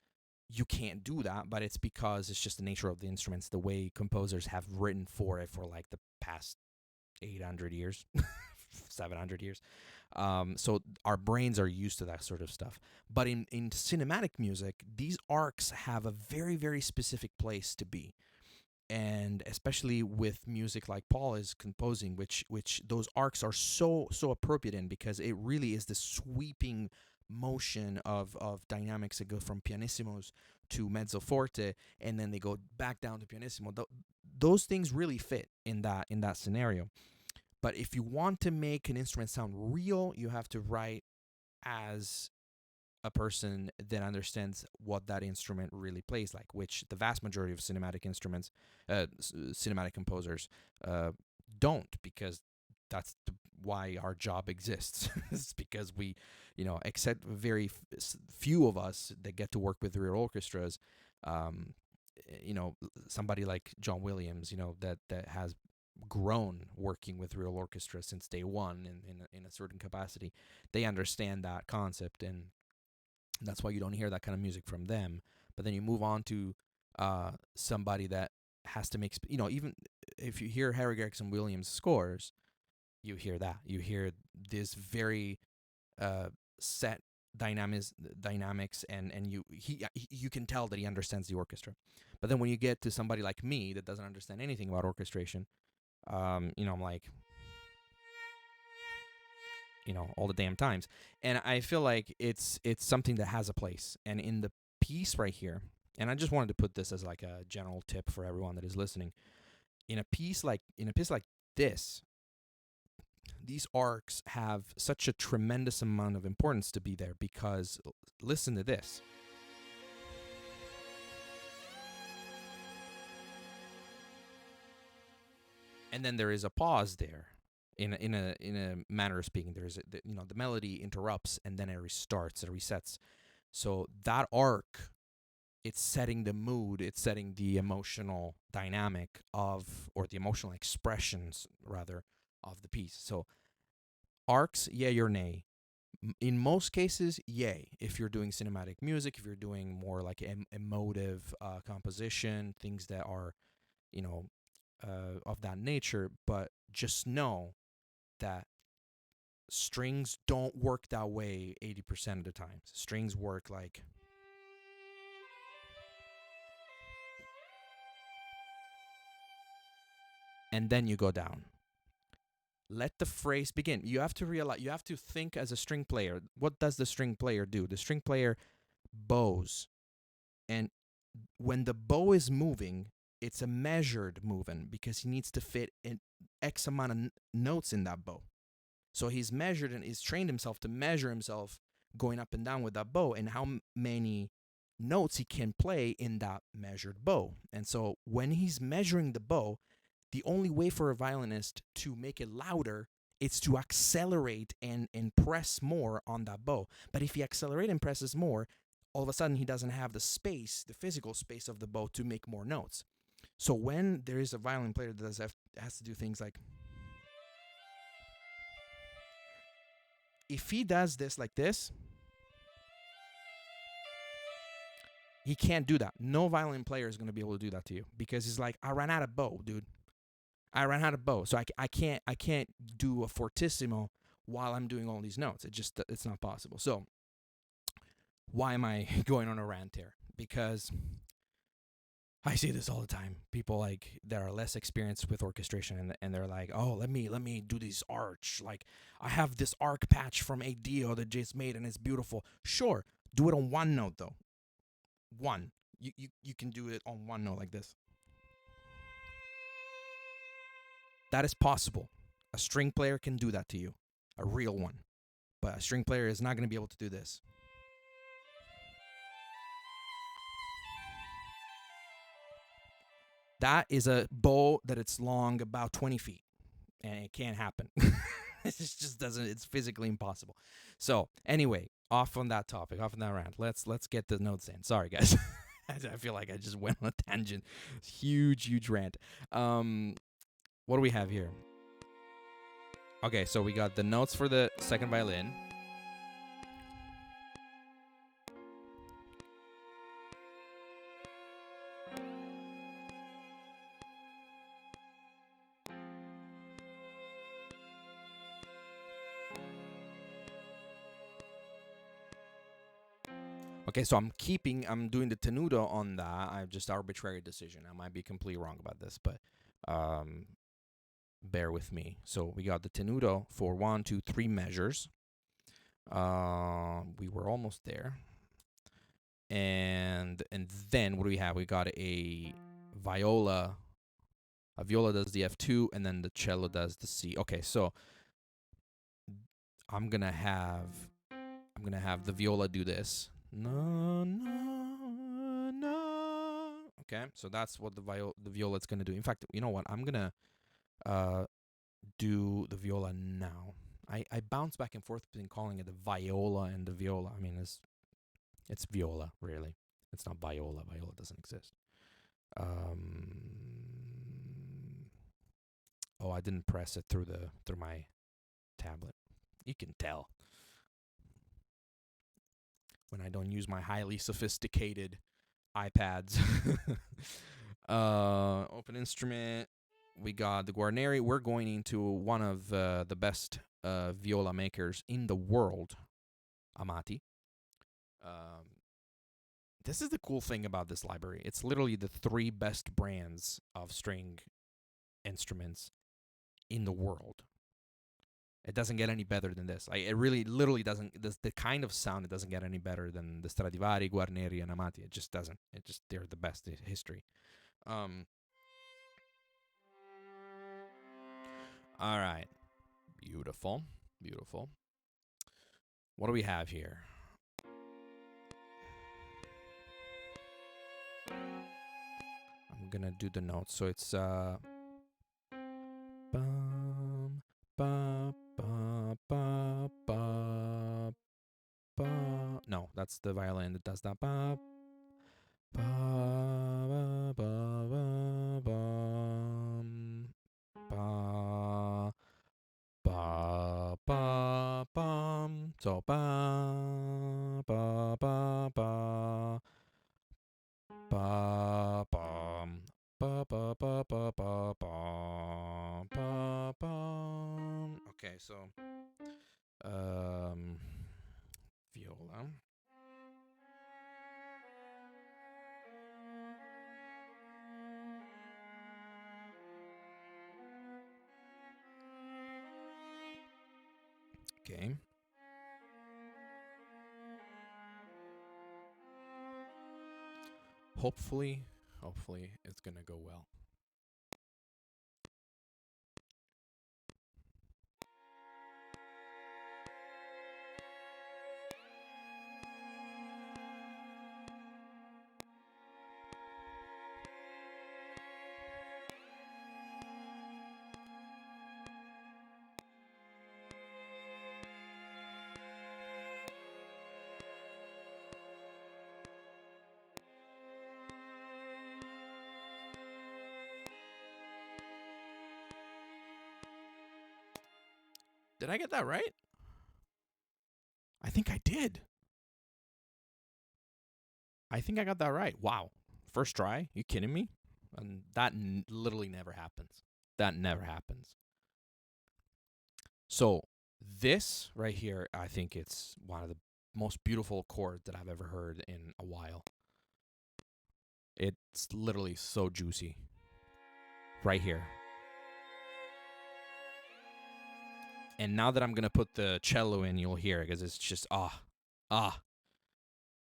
Speaker 1: you can't do that, but it's because it's just the nature of the instruments, the way composers have written for it for like the past 800 years, 700 years. So our brains are used to that sort of stuff. But in cinematic music, these arcs have a very, very specific place to be. And especially with music like Paul is composing, which those arcs are so appropriate in, because it really is the sweeping motion of dynamics that go from pianissimos to mezzo forte, and then they go back down to pianissimo. Those things really fit in that scenario. But if you want to make an instrument sound real, you have to write as a person that understands what that instrument really plays like, which the vast majority of cinematic instruments, cinematic composers, don't, because that's why our job exists. It's because we, except very few of us that get to work with real orchestras, um, somebody like John Williams, that has grown working with real orchestra since day one in a certain capacity. They understand that concept, and that's why you don't hear that kind of music from them. But then you move on to somebody that has to make, even if you hear Harry Gregson Williams scores, you hear that. You hear this very set dynamics, and you can tell that he understands the orchestra. But then when you get to somebody like me that doesn't understand anything about orchestration, I'm like, all the damn times. And I feel like it's something that has a place. And in the piece right here, and I just wanted to put this as like a general tip for everyone that is listening. In a piece like this, these arcs have such a tremendous amount of importance to be there, because listen to this. And then there is a pause there. In a manner of speaking, there's the melody interrupts and then it restarts, it resets. So that arc, it's setting the mood, it's setting the emotional dynamic or the emotional expressions rather of the piece. So arcs, yay or nay. In most cases, yay. If you're doing cinematic music, if you're doing more like emotive composition, things that are, of that nature. But just know that strings don't work that way 80% of the time. Strings work like, and then you go down. Let the phrase begin. You have to realize, you have to think as a string player. What does the string player do? The string player bows. And when the bow is moving, it's a measured movement, because he needs to fit in X amount of notes in that bow. So he's measured and he's trained himself to measure himself going up and down with that bow, and how many notes he can play in that measured bow. And so when he's measuring the bow, the only way for a violinist to make it louder It's to accelerate and press more on that bow. But if he accelerates and presses more, all of a sudden he doesn't have the space, the physical space of the bow to make more notes. So when there is a violin player that has to do things like, if he does this like this, he can't do that. No violin player is going to be able to do that to you, because he's like, I ran out of bow, dude. I ran out of bow, so I can't do a fortissimo while I'm doing all these notes. It's not possible. So why am I going on a rant here? Because I see this all the time. People like that are less experienced with orchestration, and they're like, oh, let me do this arch. Like, I have this arc patch from a Dio that just made, and it's beautiful. Sure, do it on one note though. One. You can do it on one note like this. That is possible. A string player can do that to you. A real one. But a string player is not going to be able to do this. That is a bow that it's long about 20 feet. And it can't happen. It just doesn't. It's physically impossible. So anyway, off on that topic, off on that rant. Let's get the notes in. Sorry, guys. I feel like I just went on a tangent. Huge rant. What do we have here? Okay, so we got the notes for the second violin. Okay, so I'm doing the tenuto on that. I just arbitrary decision. I might be completely wrong about this, but bear with me. So we got the tenuto for 1, 2, 3 measures. We were almost there. And then what do we have? We got a viola. A viola does the F2, and then the cello does the C. Okay, so I'm gonna have the viola do this. No, no, no. Okay, so that's what the viola is gonna do. In fact, you know what? I'm gonna do the viola now. I bounce back and forth between calling it the viola and the viola. I mean, it's viola, really. It's not viola. Viola doesn't exist. Oh, I didn't press it through my tablet. You can tell when I don't use my highly sophisticated iPads. Open instrument. We got the Guarneri. We're going into one of the best viola makers in the world, Amati. This is the cool thing about this library. It's literally the 3 best brands of string instruments in the world. It doesn't get any better than this. It really, literally doesn't. The kind of sound, it doesn't get any better than the Stradivari, Guarneri, and Amati. It just doesn't. They're the best in history. All right. Beautiful. What do we have here? I'm gonna do the notes. So it's bum, ba, ba, ba, ba, ba. No, that's the violin that does that. Ba, ba, ba, ba, ba, bum, ba, ba, ba, bum. So ba, ba, ba, ba, ba, bum. Ba, ba, ba, ba, ba, ba, ba, bum. Okay, so viola. Okay. Hopefully it's gonna go well. Did I get that right? I think I did. I think I got that right. Wow. First try? You kidding me? And that literally never happens. That never happens. So this right here, I think it's one of the most beautiful chords that I've ever heard in a while. It's literally so juicy. Right here. And now that I'm going to put the cello in, you'll hear it because it's just,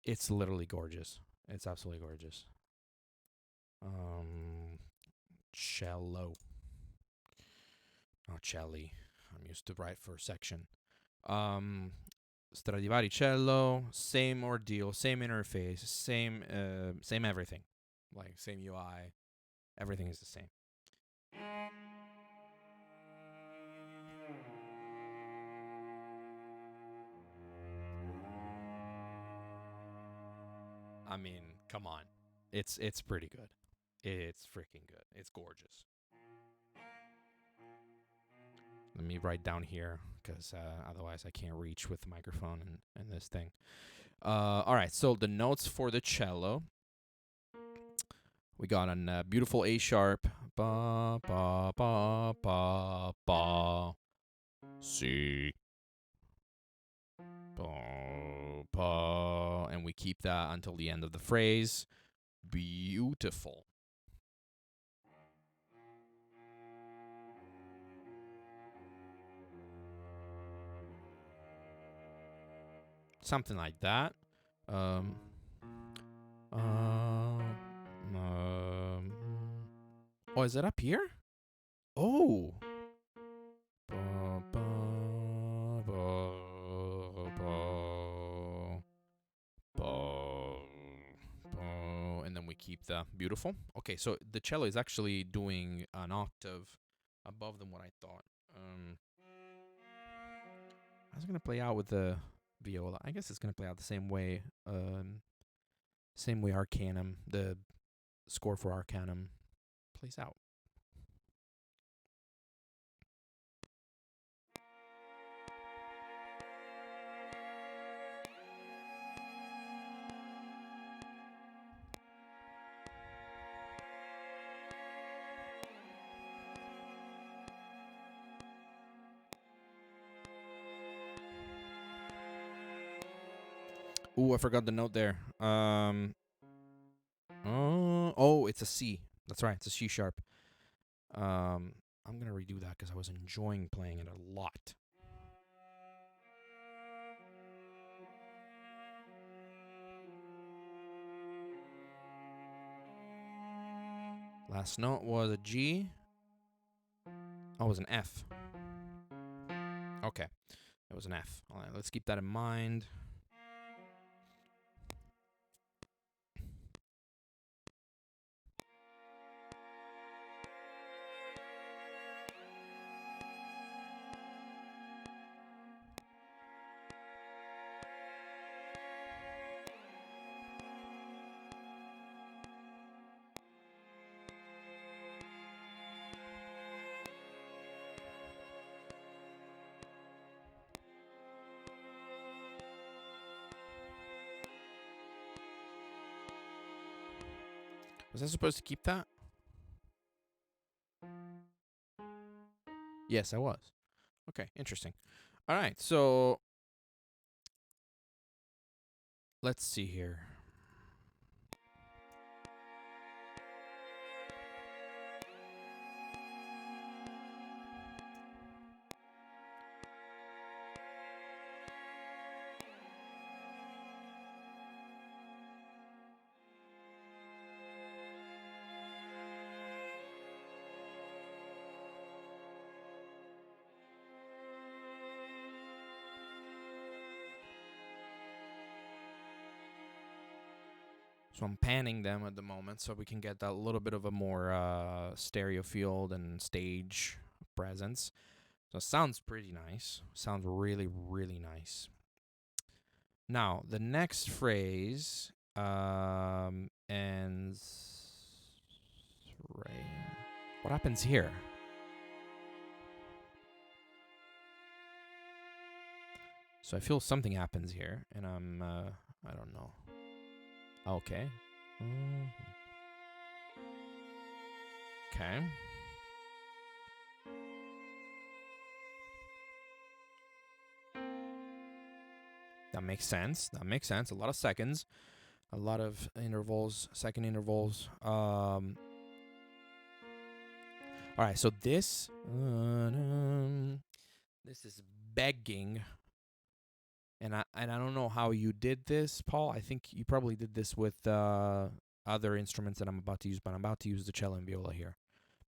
Speaker 1: it's literally gorgeous. It's absolutely gorgeous. Cello. Oh, celli. I'm used to write for section. Stradivari cello, same ordeal, same interface, same everything. Like, same UI. Everything is the same. I mean, come on. It's pretty good. It's freaking good. It's gorgeous. Let me write down here because otherwise I can't reach with the microphone and this thing. All right, so the notes for the cello. We got a beautiful A sharp. Ba, ba, ba, ba, ba. C. Ba, ba. And we keep that until the end of the phrase. Beautiful. Something like that. Oh, is it up here? Oh. Ba, ba, ba, ba, ba, ba, and then we keep the beautiful. Okay, so the cello is actually doing an octave above than what I thought. How's it gonna play out with the viola? I guess it's gonna play out the same way. Same way Arcanum, the score for Arcanum, plays out. Ooh, I forgot the note there. Oh, it's a C. That's right, it's a C sharp. I'm gonna redo that because I was enjoying playing it a lot. Last note was a G. Oh, it was an F. Okay, it was an F. All right, let's keep that in mind. Was I supposed to keep that? Yes, I was. Okay, interesting. All right, so let's see here. So I'm panning them at the moment so we can get that little bit of a more stereo field and stage presence. So it sounds pretty nice. Sounds really, really nice. Now, the next phrase ends right. What happens here? So I feel something happens here, and I don't know. Okay. Okay. That makes sense. That makes sense. A lot of seconds, a lot of intervals, second intervals. All right. So this is begging, and I don't know how you did this, Paul. I think you probably did this with other instruments that I'm about to use, but I'm about to use the cello and viola here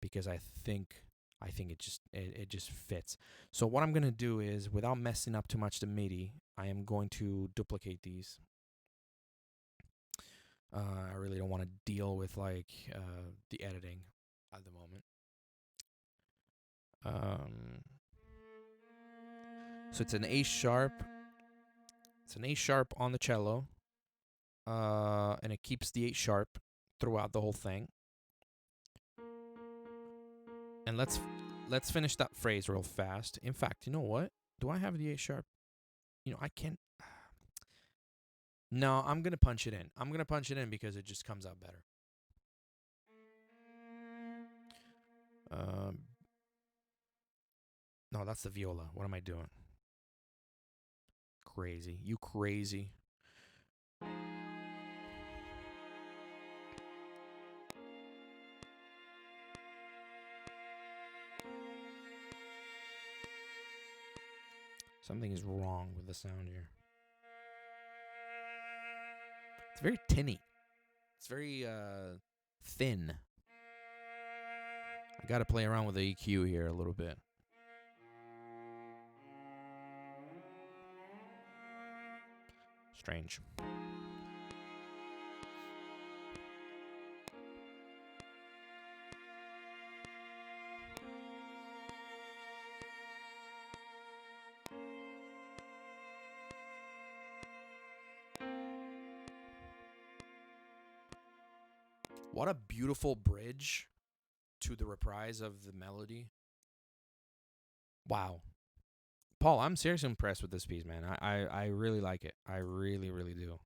Speaker 1: because I think it just fits. So what I'm gonna do is, without messing up too much the MIDI, I am going to duplicate these. I really don't want to deal with like the editing at the moment. So it's an A sharp. It's an A sharp on the cello, and it keeps the A sharp throughout the whole thing. And let's finish that phrase real fast. In fact, you know what? Do I have the A sharp? You know, I can't. No, I'm gonna punch it in. I'm gonna punch it in because it just comes out better. No, that's the viola. What am I doing? Crazy. You crazy. Something is wrong with the sound here. It's very tinny. It's very thin. I gotta play around with the EQ here a little bit. Strange. What a beautiful bridge to the reprise of the melody. Wow. Paul, I'm seriously impressed with this piece, man. I really like it. I really, really do.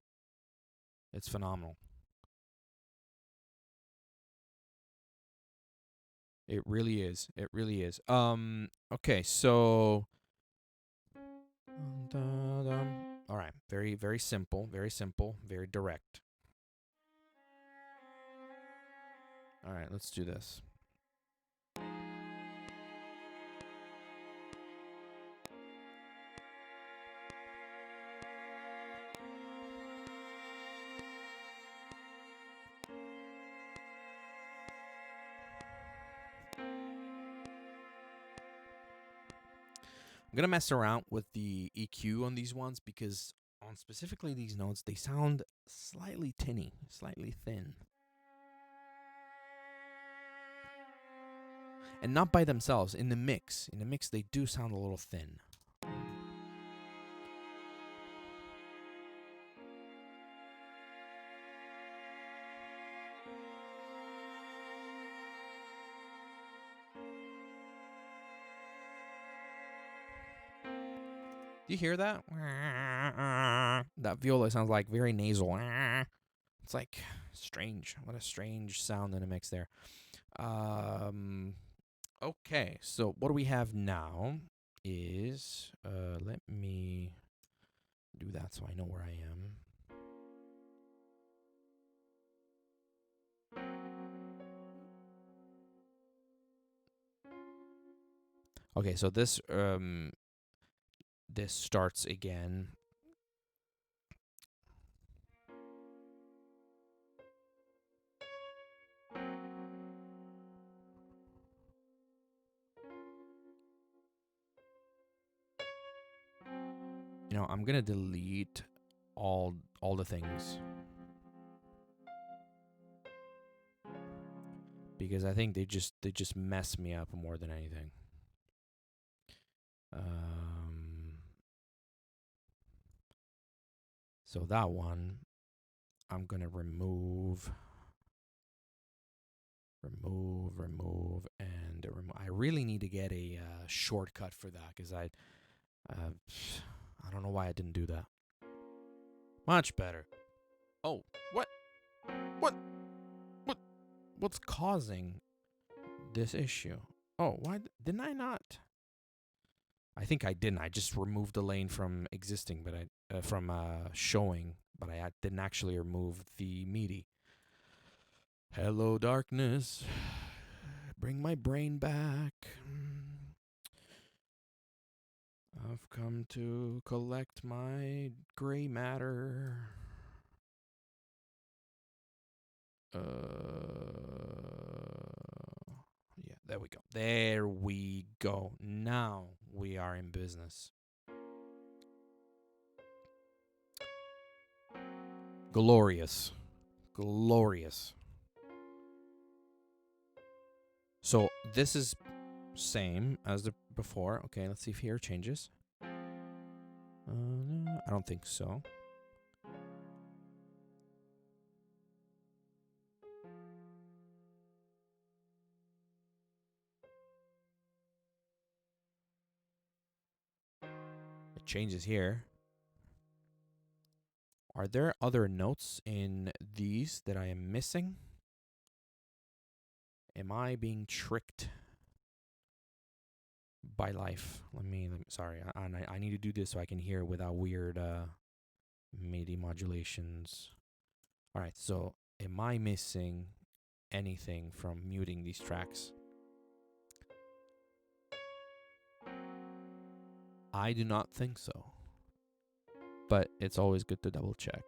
Speaker 1: It's phenomenal. It really is. It really is. Okay, so all right, very, very simple, very direct. All right, let's do this. I'm gonna mess around with the EQ on these ones because on specifically these notes, they sound slightly tinny, slightly thin. And not by themselves. In the mix, they do sound a little thin. Do you hear that? That viola sounds like very nasal. It's like strange. What a strange sound in a mix there. Okay, so what do we have now is, let me do that so I know where I am. Okay, so this starts again. You know, I'm gonna delete all the things because I think they just mess me up more than anything. So that one, I'm gonna remove, and remove. I really need to get a shortcut for that because I don't know why I didn't do that. Much better. Oh, what? What? What? What's causing this issue? Oh, why didn't I not? I think I didn't. I just removed the lane from existing, but from showing, but I didn't actually remove the MIDI. Hello, darkness. Bring my brain back. I've come to collect my gray matter. Yeah, there we go. There we go. Now we are in business. Glorious. Glorious. So this is same as the before. Okay, let's see if here changes. I don't think so. It changes here. Are there other notes in these that I am missing? Am I being tricked by life? Sorry, I need to do this so I can hear without weird MIDI modulations. All right, so am I missing anything from muting these tracks? I do not think so, but it's always good to double check.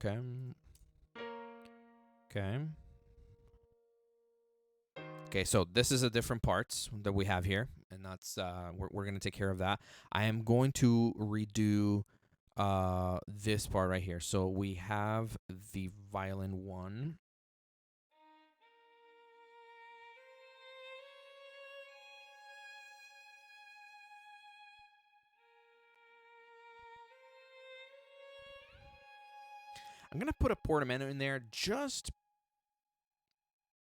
Speaker 1: Okay. Okay. Okay, so this is a different parts that we have here, and that's we're gonna take care of that. I am going to redo this part right here. So we have the violin 1. I'm gonna put a portamento in there just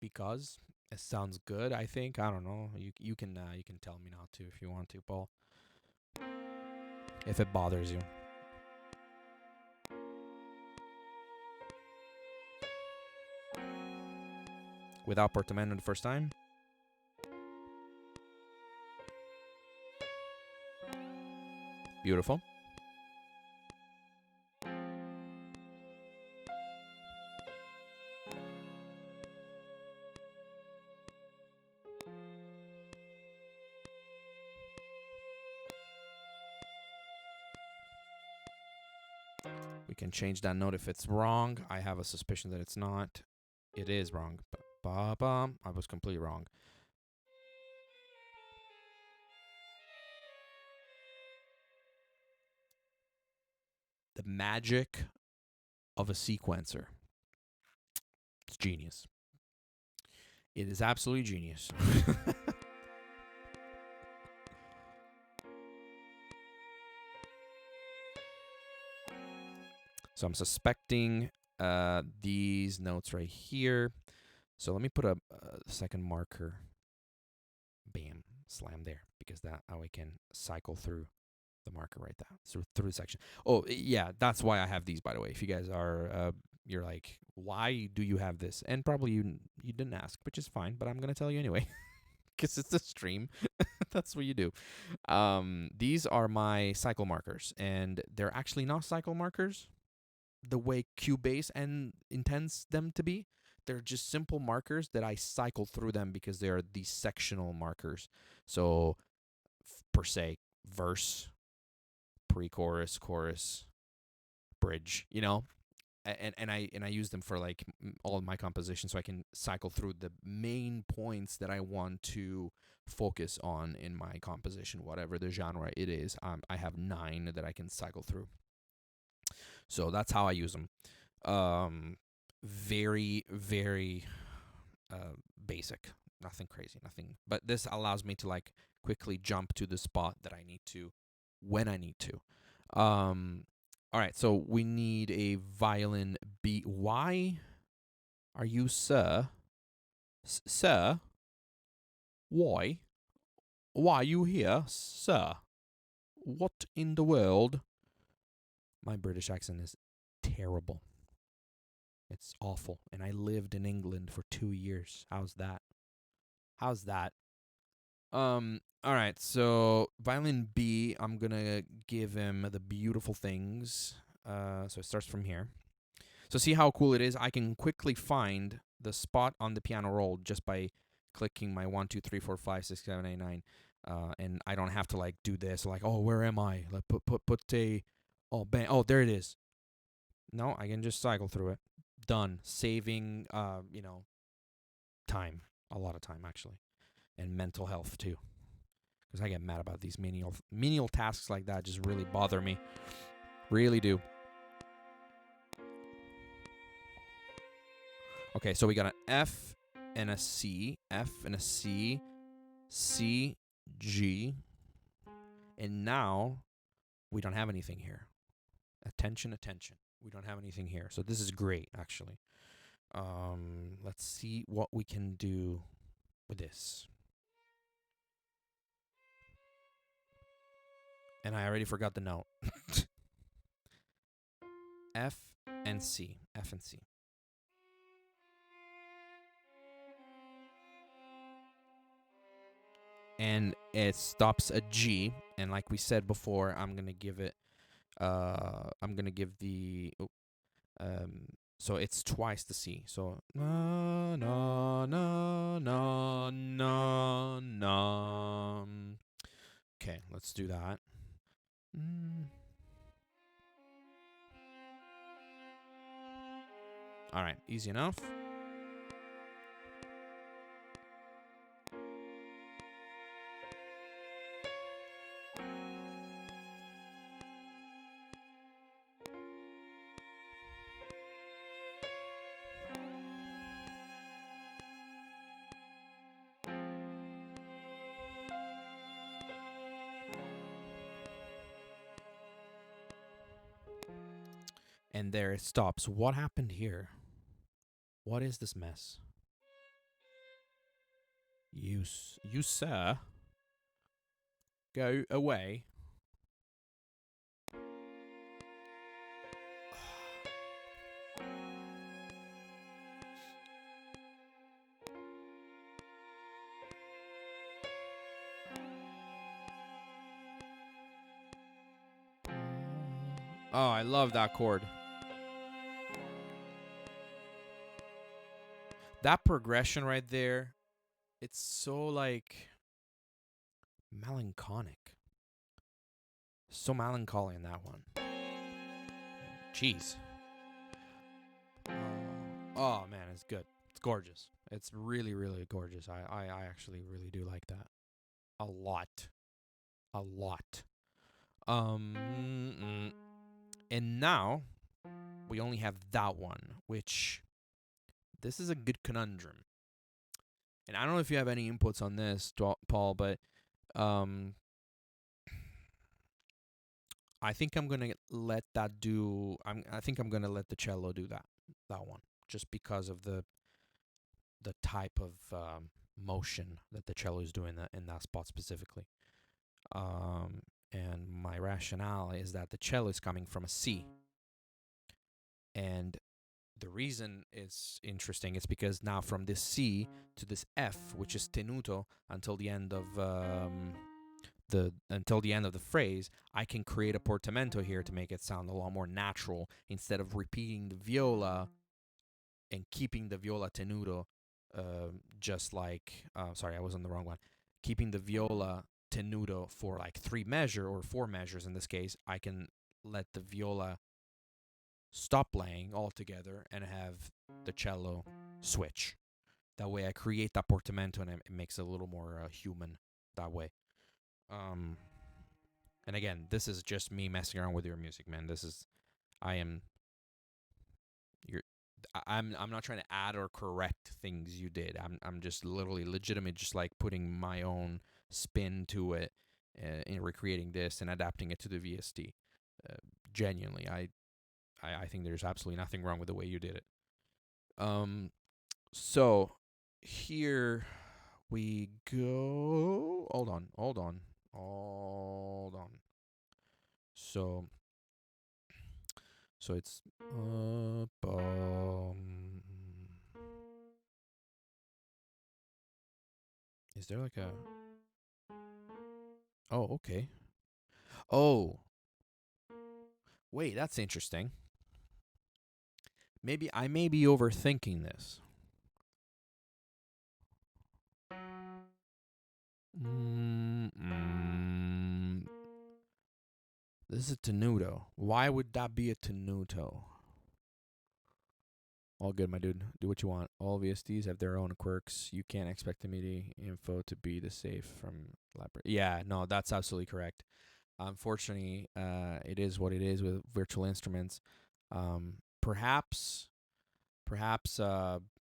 Speaker 1: because it sounds good. I think. I don't know. You can tell me not to if you want to, Paul. If it bothers you. Without portamento the first time. Beautiful. We can change that note if it's wrong. I have a suspicion that it's not. It is wrong. I was completely wrong. The magic of a sequencer. It's genius. It is absolutely genius. So I'm suspecting these notes right here. So let me put a second marker. Bam. Slam there. Because that how I can cycle through the marker right there. So through the section. Oh, yeah. That's why I have these, by the way. If you guys are, you're like, why do you have this? And probably you didn't ask, which is fine. But I'm going to tell you anyway. Because it's a stream. That's what you do. These are my cycle markers. And they're actually not cycle markers the way Cubase and intends them to be. They're just simple markers that I cycle through them because they are these sectional markers. So, per se, verse, pre-chorus, chorus, bridge, and I use them for like all of my compositions, so I can cycle through the main points that I want to focus on in my composition, whatever the genre it is. I have 9 that I can cycle through. So that's how I use them. Very, very basic, nothing crazy, nothing. But this allows me to like quickly jump to the spot that I need to when I need to. All right, so we need a violin B. Why are you, sir? Sir? Why? Why are you here, sir? What in the world? My British accent is terrible. It's awful. And I lived in England for 2 years. How's that? How's that? All right, so violin B, I'm gonna give him the beautiful things. So it starts from here. So see how cool it is? I can quickly find the spot on the piano roll just by clicking my 1, 2, 3, 4, 5, 6, 7, 8, 9. And I don't have to like do this, like, oh, where am I? Like put a, oh, bang, oh, there it is. No, I can just cycle through it. Done. Saving, time. A lot of time, actually. And mental health, too. Because I get mad about these menial tasks like that. Just really bother me. Really do. Okay, so we got an F and a C. F and a C. C, G. And now we don't have anything here. Attention, attention. We don't have anything here. So this is great, actually. Let's see what we can do with this. And I already forgot the note. F and C. F and C. And it stops a G. And like we said before, I'm gonna give it. I'm gonna give the. So it's twice the C. So na na na na na na. Okay, let's do that. All right, easy enough. And there it stops. What happened here? What is this mess? You sir, go away. Oh, I love that chord. That progression right there, it's so like melancholic. So melancholy in that one. Jeez. Oh man, it's good. It's gorgeous. It's really, really gorgeous. I actually really do like that. A lot. A lot. And now we only have that one, which this is a good conundrum. And I don't know if you have any inputs on this, Paul, but I think I'm gonna let that do. I think I'm gonna let the cello do that one, just because of the type of motion that the cello is doing in that spot specifically. And my rationale is that the cello is coming from a C, and the reason it's interesting is because now from this C to this F, which is tenuto until the end of the phrase, I can create a portamento here to make it sound a lot more natural instead of repeating the viola and keeping the viola tenuto, just like sorry, I was on the wrong one. Keeping the viola tenuto for like 3 measure or 4 measures in this case, I can let the viola stop playing altogether and have the cello switch. That way I create that portamento and it makes it a little more human that way. And again, this is just me messing around with your music, man. I I'm not trying to add or correct things you did. I'm just literally legitimate, just like putting my own spin to it, in recreating this and adapting it to the VST. Uh, Genuinely, I think there's absolutely nothing wrong with the way you did it. Um, so here we go. Hold on. So it's is there like a oh okay oh wait, that's interesting. Maybe I may be overthinking this. Mm-mm. This is a tenuto. Why would that be a tenuto? All good, my dude. Do what you want. All VSTs have their own quirks. You can't expect the MIDI info to be the safe from library. Yeah, no, that's absolutely correct. Unfortunately, it is what it is with virtual instruments. Perhaps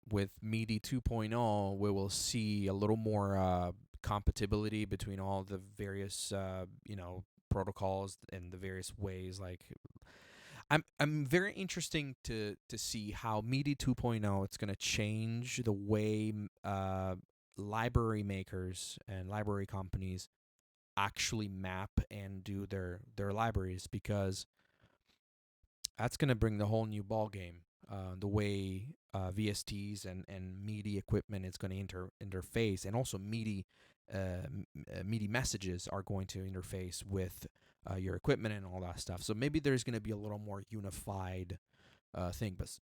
Speaker 1: with MIDI 2.0, we will see a little more compatibility between all the various protocols and the various ways. Like I'm very interesting to see how MIDI 2.0 it's going to change the way library makers and library companies actually map and do their libraries, because that's going to bring the whole new ball game. The way VSTs and MIDI equipment is going to interface, and also MIDI messages are going to interface with your equipment and all that stuff. So maybe there's going to be a little more unified thing. But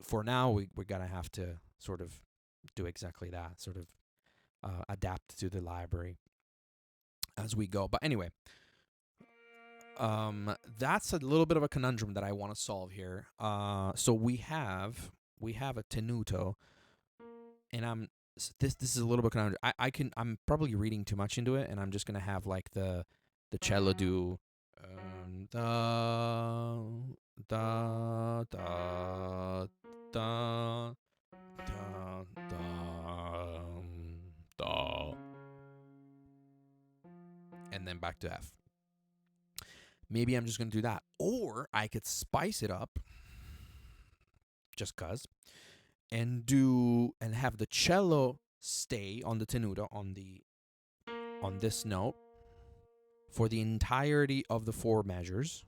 Speaker 1: for now, we're going to have to sort of do exactly that, sort of adapt to the library as we go. But anyway, that's a little bit of a conundrum that I want to solve here. So we have a tenuto, and this is a little bit conundrum. I'm probably reading too much into it, and I'm just gonna have like the cello do da da da da da da da, and then back to F. Maybe I'm just going to do that. Or I could spice it up just cuz and have the cello stay on the tenuto on this note for the entirety of the four measures.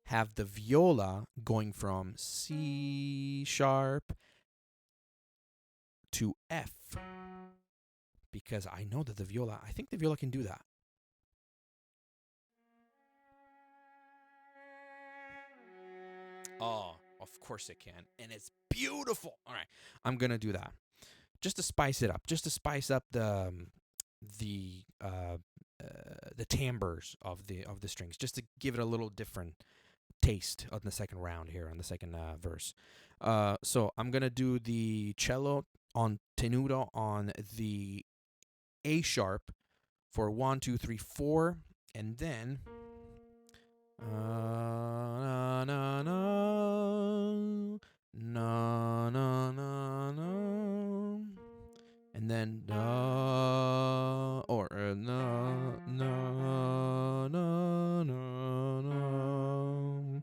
Speaker 1: Have the viola going from C sharp to F, because I know that I think the viola can do that. Oh, of course it can. And it's beautiful. All right. I'm going to do that. Just to spice it up. Just to spice up the uh, the timbres of the strings, just to give it a little different taste on the second round here, on the second verse. So I'm going to do the cello on tenuto on the A sharp for 1, 2, 3, 4, and then na na na na na na na, and then or na na na na na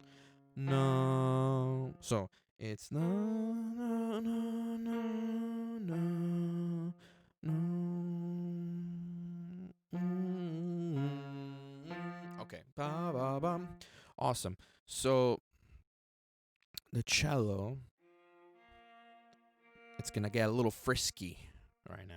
Speaker 1: no. So it's na na na na na no. Okay. Ba ba bum. Awesome. So the cello, it's gonna get a little frisky right now.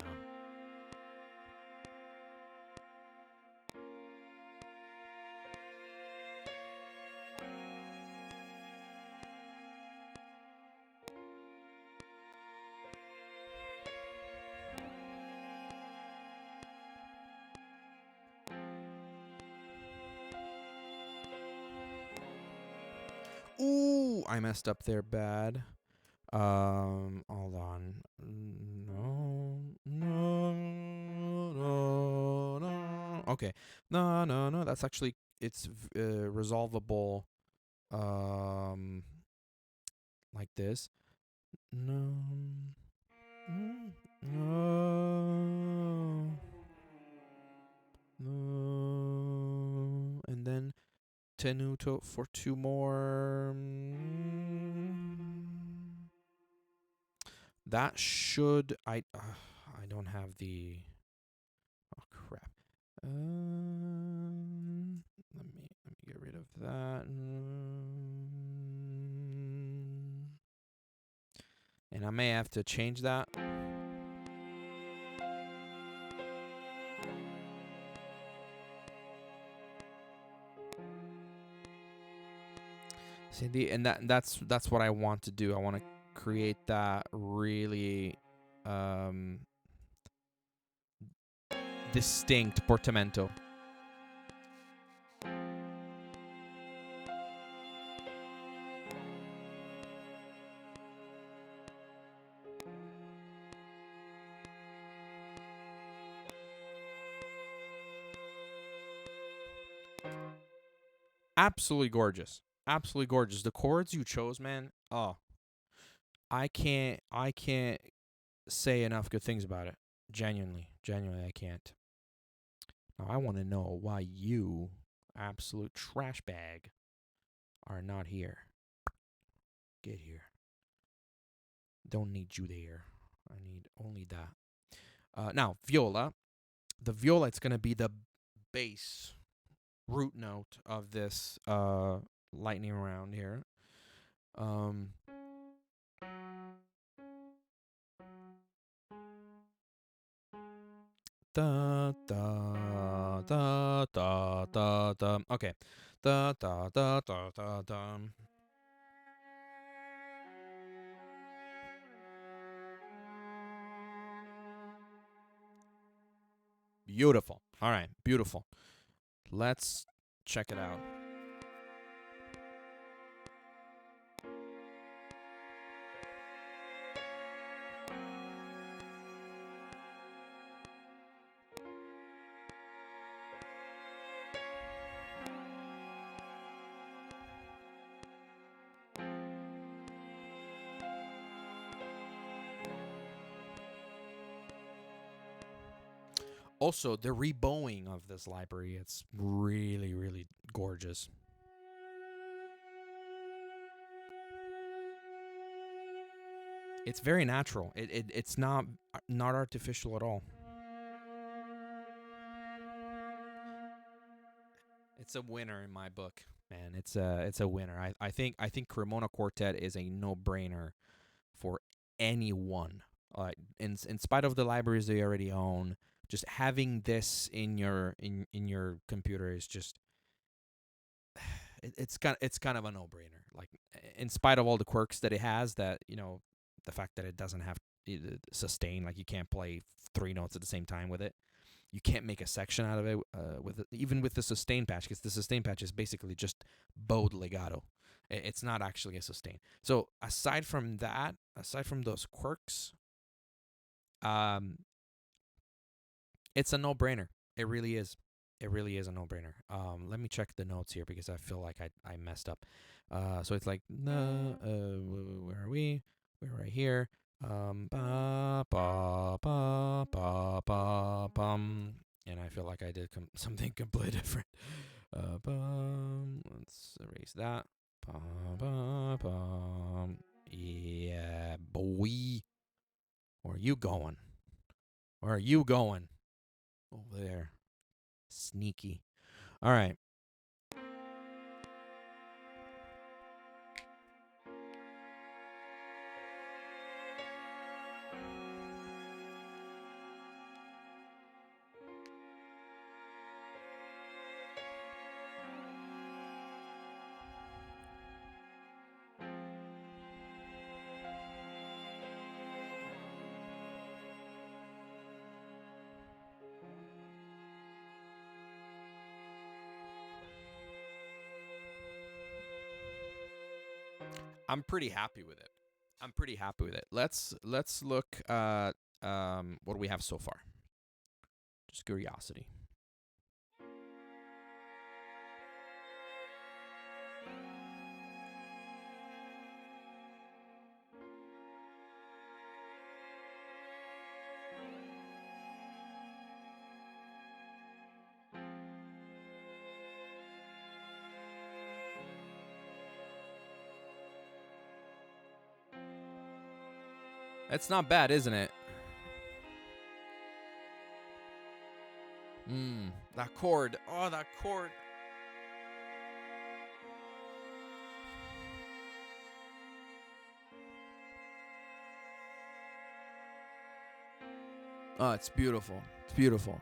Speaker 1: Ooh, I messed up there bad. Hold on. No, no, no, no. Okay. No, no, no. That's actually, it's resolvable. Like this. No. No. No. And then tenuto for 2 more. That should I don't have the oh crap. Let me get rid of that. And I may have to change that. See, and that's what I want to do. I want to create that really distinct portamento. Absolutely gorgeous. Absolutely gorgeous. The chords you chose, man. Oh, I can't say enough good things about it. Genuinely I can't. Now I want to know why you, absolute trash bag, are not here. Get here. Don't need you there. I need only that. Now, viola. The viola, it's going to be the bass root note of this lightning round here. Da da da da da da. Okay. Da da da da da da. Beautiful. All right, beautiful. Let's check it out. Also, the rebowing of this library, it's really, really gorgeous. It's very natural. It's not artificial at all. It's a winner in my book, man. It's a winner. I think Cremona Quartet is a no-brainer for anyone. In spite of the libraries they already own, just having this in your computer is just it's kind of a no-brainer. Like, in spite of all the quirks that it has, that the fact that it doesn't have sustain, like you can't play 3 notes at the same time with it. You can't make a section out of it even with the sustain patch, because the sustain patch is basically just bowed legato. It's not actually a sustain. So aside from those quirks, it's a no-brainer. It really is. It really is a no-brainer. Let me check the notes here because I feel like I messed up. So it's like, where are we? We're right here. Ba ba ba ba ba bum. And I feel like I did something completely different. Let's erase that. Ba ba bum. Yeah, boy. Where are you going? Where are you going? Over there. Sneaky. All right. I'm pretty happy with it. Let's look at what do we have so far. Just curiosity. It's not bad, isn't it? That chord. Oh, that chord. Oh, it's beautiful. It's beautiful.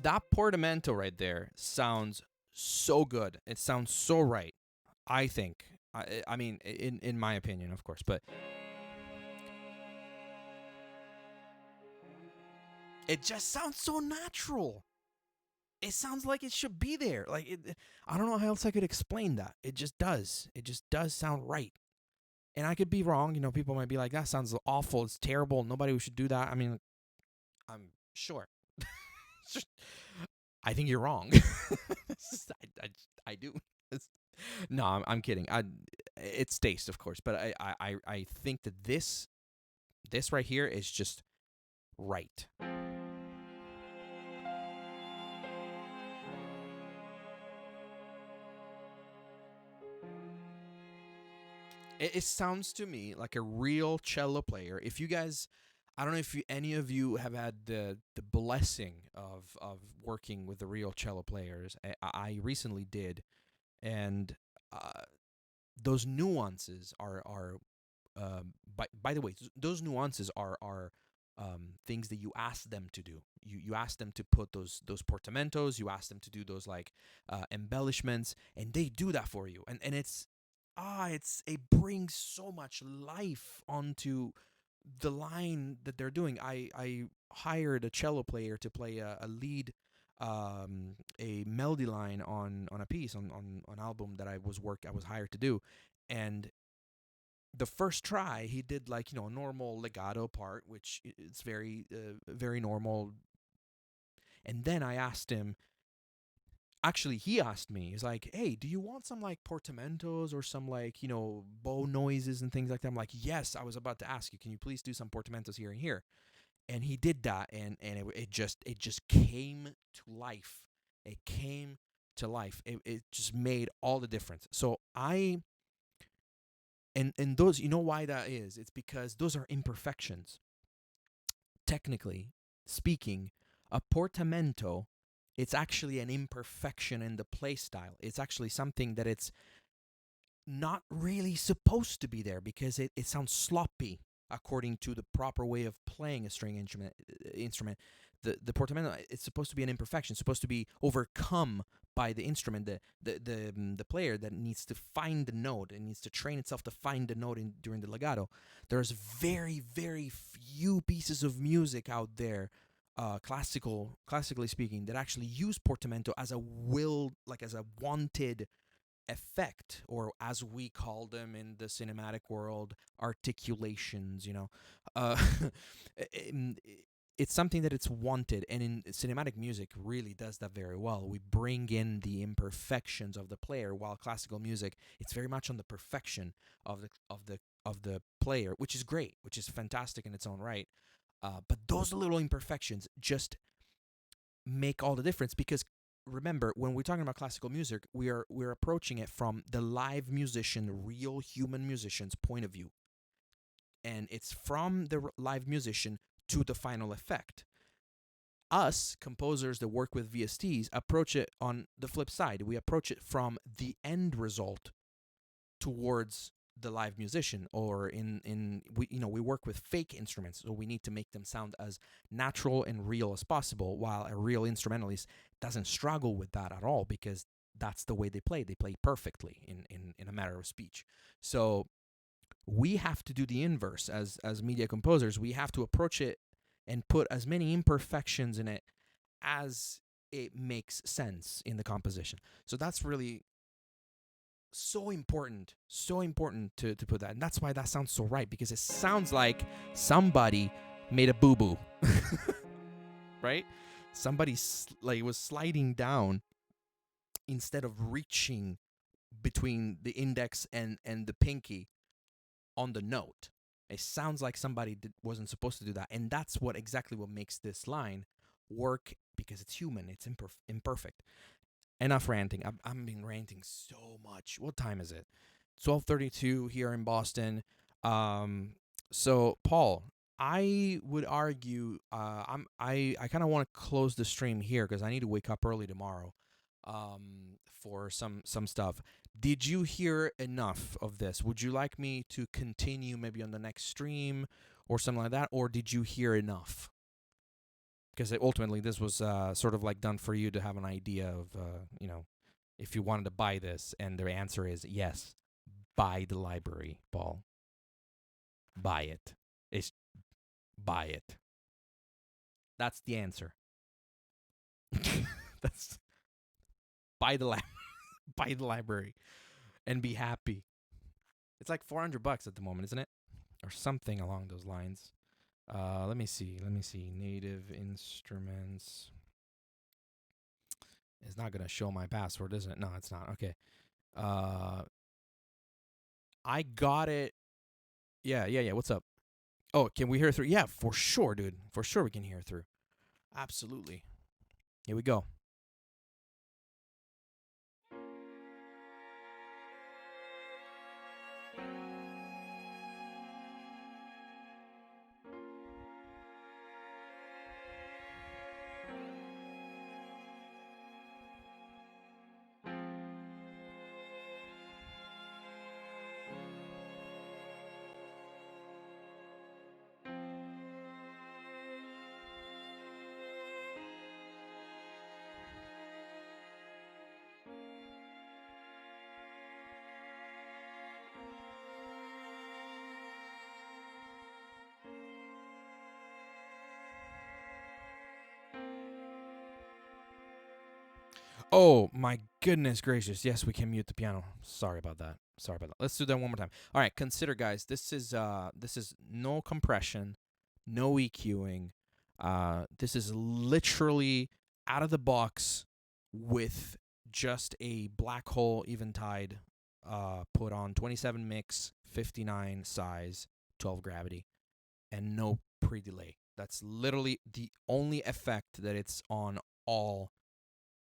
Speaker 1: That portamento right there sounds so good. It sounds so right. I think. I mean, in my opinion, of course, but it just sounds so natural. It sounds like it should be there. Like I don't know how else I could explain that. It just does. It just does sound right. And I could be wrong. You know, people might be like, "That sounds awful. It's terrible. Nobody should do that." I mean, I'm sure. I think you're wrong. I do. No, I'm kidding. It's taste, of course, but I think that this right here is just right. It sounds to me like a real cello player. If you guys, I don't know if any of you have had the blessing of working with the real cello players. I recently did, and uh, those nuances are by the way, those nuances are things that you ask them to do. You ask them to put those portamentos. You ask them to do those like embellishments, and they do that for you. And it brings so much life onto the line that they're doing. I hired a cello player to play a lead, a melody line on a piece on an album that I was hired to do, and the first try he did like a normal legato part, which it's very normal. And then I asked him, actually he asked me, he's like, hey, do you want some like portamentos or some like bow noises and things like that? I'm like, yes, I was about to ask you, can you please do some portamentos here and here? And he did that, and it just came to life. It came to life. It just made all the difference. So and those, why that is? It's because those are imperfections. Technically speaking, a portamento, it's actually an imperfection in the play style. It's actually something that it's not really supposed to be there because it sounds sloppy according to the proper way of playing a string instrument. The portamento, it's supposed to be an imperfection, supposed to be overcome by the instrument, the player that needs to find the note and needs to train itself to find the note during the legato. There's very very few pieces of music out there, classically speaking, that actually use portamento as as a wanted effect, or as we call them in the cinematic world, articulations. uh, it's something that it's wanted, and in cinematic music really does that very well. We bring in the imperfections of the player, while classical music, it's very much on the perfection of the player, which is great, which is fantastic in its own right. But those little imperfections just make all the difference, because remember, when we're talking about classical music, we're approaching it from the live musician, real human musician's point of view, and it's from the live musician to the final effect. Us composers that work with VSTs approach it on the flip side. We approach it from the end result towards the live musician, or we work with fake instruments, so we need to make them sound as natural and real as possible, while a real instrumentalist doesn't struggle with that at all, because that's the way they play perfectly in a matter of speech. So we have to do the inverse. As media composers, we have to approach it and put as many imperfections in it as it makes sense in the composition. So that's really so important to put that, and that's why that sounds so right, because it sounds like somebody made a boo boo, right? Somebody like was sliding down instead of reaching between the index and the pinky on the note. It sounds like somebody wasn't supposed to do that, and that's what exactly what makes this line work, because it's human, it's imperfect. Enough ranting. I've been ranting so much. What time is it? 12:32 here in Boston. So Paul, I would argue, I kind of want to close the stream here because I need to wake up early tomorrow, for some stuff. Did you hear enough of this? Would you like me to continue maybe on the next stream or something like that, or did you hear enough? Because ultimately this was sort of like done for you to have an idea of, if you wanted to buy this, and their answer is yes, buy the library, Paul. Buy it. It's buy it. That's the answer. That's buy the buy the library and be happy. It's like $400 at the moment, isn't it? Or something along those lines. Let me see. Native instruments. It's not gonna show my password, is it? No, it's not. Okay. I got it. Yeah. What's up? Oh, can we hear through? Yeah, for sure, dude. For sure we can hear through. Absolutely. Here we go. Oh my goodness gracious! Yes, we can mute the piano. Sorry about that. Let's do that one more time. All right, consider, guys. This is no compression, no EQing. This is literally out of the box with just a black hole eventide, put on 27 mix, 59 size, 12 gravity, and no pre-delay. That's literally the only effect that it's on all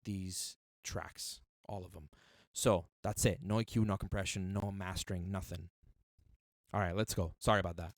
Speaker 1: these tracks, all of them. So that's it. No EQ, no compression, no mastering, nothing. All right, let's go. Sorry about that.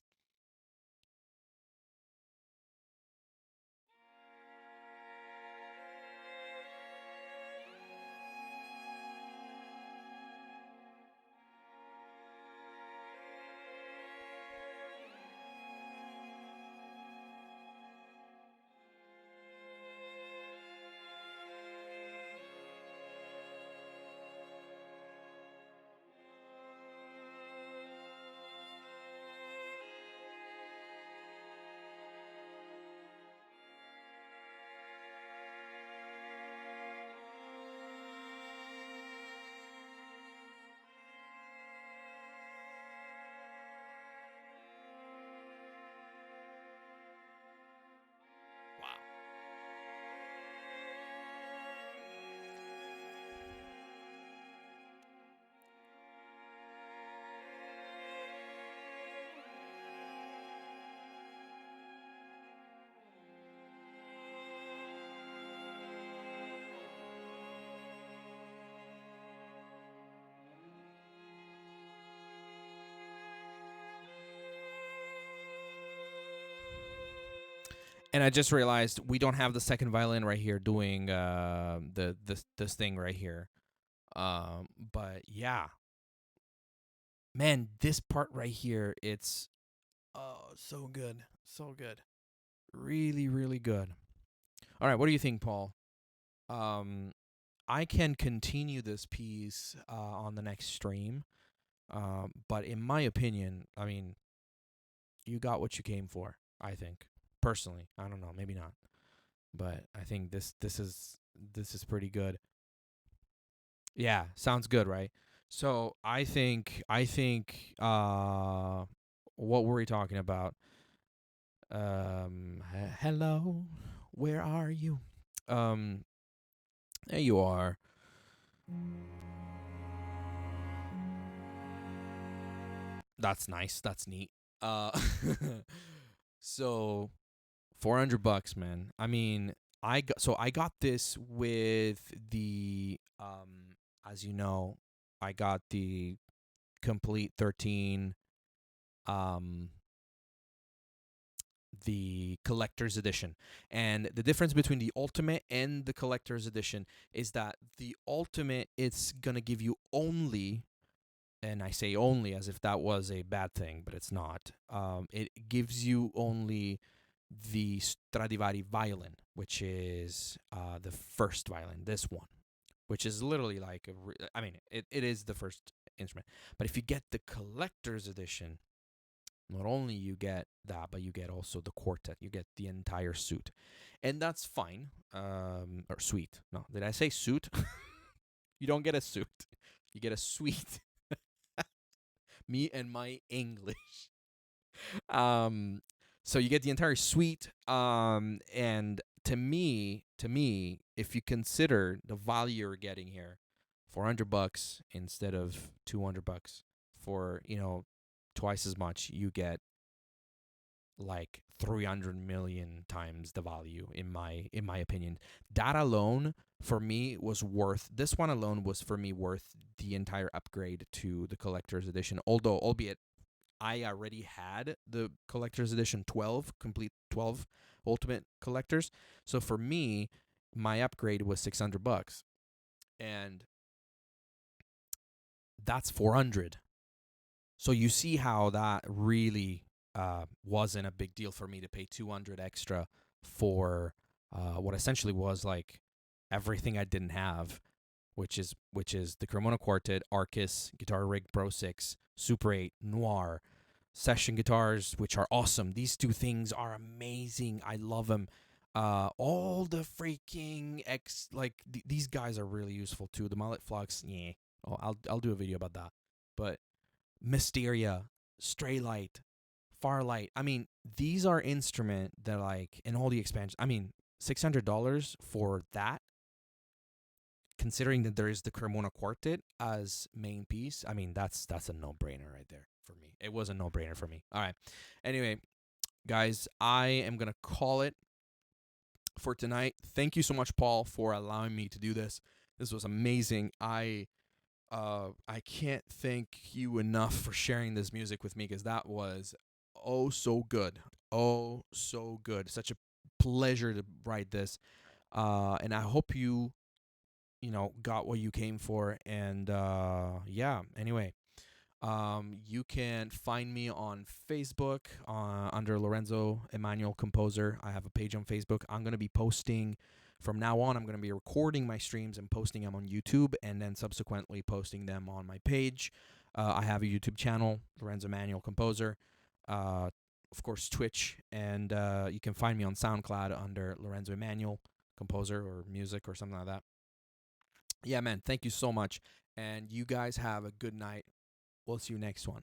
Speaker 1: And I just realized we don't have the second violin right here doing this thing right here. But yeah, man, this part right here, it's so good, really, really good. All right, what do you think, Paul? I can continue this piece on the next stream, but in my opinion, I mean, you got what you came for. I think personally, I don't know, maybe not, but I think this is pretty good. Yeah, sounds good, right? So I think what were we talking about? Hello, where are you? Um, there you are. That's nice. That's neat. Uh, so $400, man. I mean, I got this with the as you know, I got the complete 13 um the collector's edition. And the difference between the ultimate and the collector's edition is that the ultimate, it's going to give you only, and I say only as if that was a bad thing, but it's not. It gives you only the Stradivari violin, which is the first violin, this one, which is literally like I mean, it is the first instrument. But if you get the collector's edition, not only you get that, but you get also the quartet. You get the entire suit, and that's fine. Or suite. No, did I say suit? You don't get a suit. You get a suite. Me and my English. Um, so you get the entire suite. And to me, if you consider the value you're getting here, $400 instead of $200 for twice as much, you get like 300 million times the value in my opinion. That alone for me was worth this one alone was for me worth the entire upgrade to the collector's edition, although albeit I already had the collector's edition 12 complete 12 ultimate collectors. So for me, my upgrade was $600, and that's 400. So you see how that really wasn't a big deal for me to pay 200 extra for what essentially was like everything I didn't have, which is the Cremona Quartet, Arcus, Guitar Rig Pro 6, Super 8, Noir, session guitars, which are awesome. These two things are amazing. I love them. All the freaking these guys are really useful too. The Mullet Flux, yeah. Oh, I'll do a video about that. But Mysteria, Stray Light, Farlight. I mean, these are instrument that like in all the expansions. I mean, $600 for that, considering that there is the Cremona Quartet as main piece. I mean, that's a no brainer right there for me. It was a no brainer for me. All right. Anyway, guys, I am gonna call it for tonight. Thank you so much, Paul, for allowing me to do this. This was amazing. I can't thank you enough for sharing this music with me, because that was oh so good. Oh so good. Such a pleasure to write this. And I hope you got what you came for. And yeah, anyway, you can find me on Facebook under Lorenzo Emanuel Composer. I have a page on Facebook. I'm going to be posting from now on. I'm going to be recording my streams and posting them on YouTube, and then subsequently posting them on my page. I have a YouTube channel, Lorenzo Emanuel Composer. Of course, Twitch, and you can find me on SoundCloud under Lorenzo Emanuel Composer or music or something like that. Yeah, man, thank you so much. And you guys have a good night. We'll see you next one.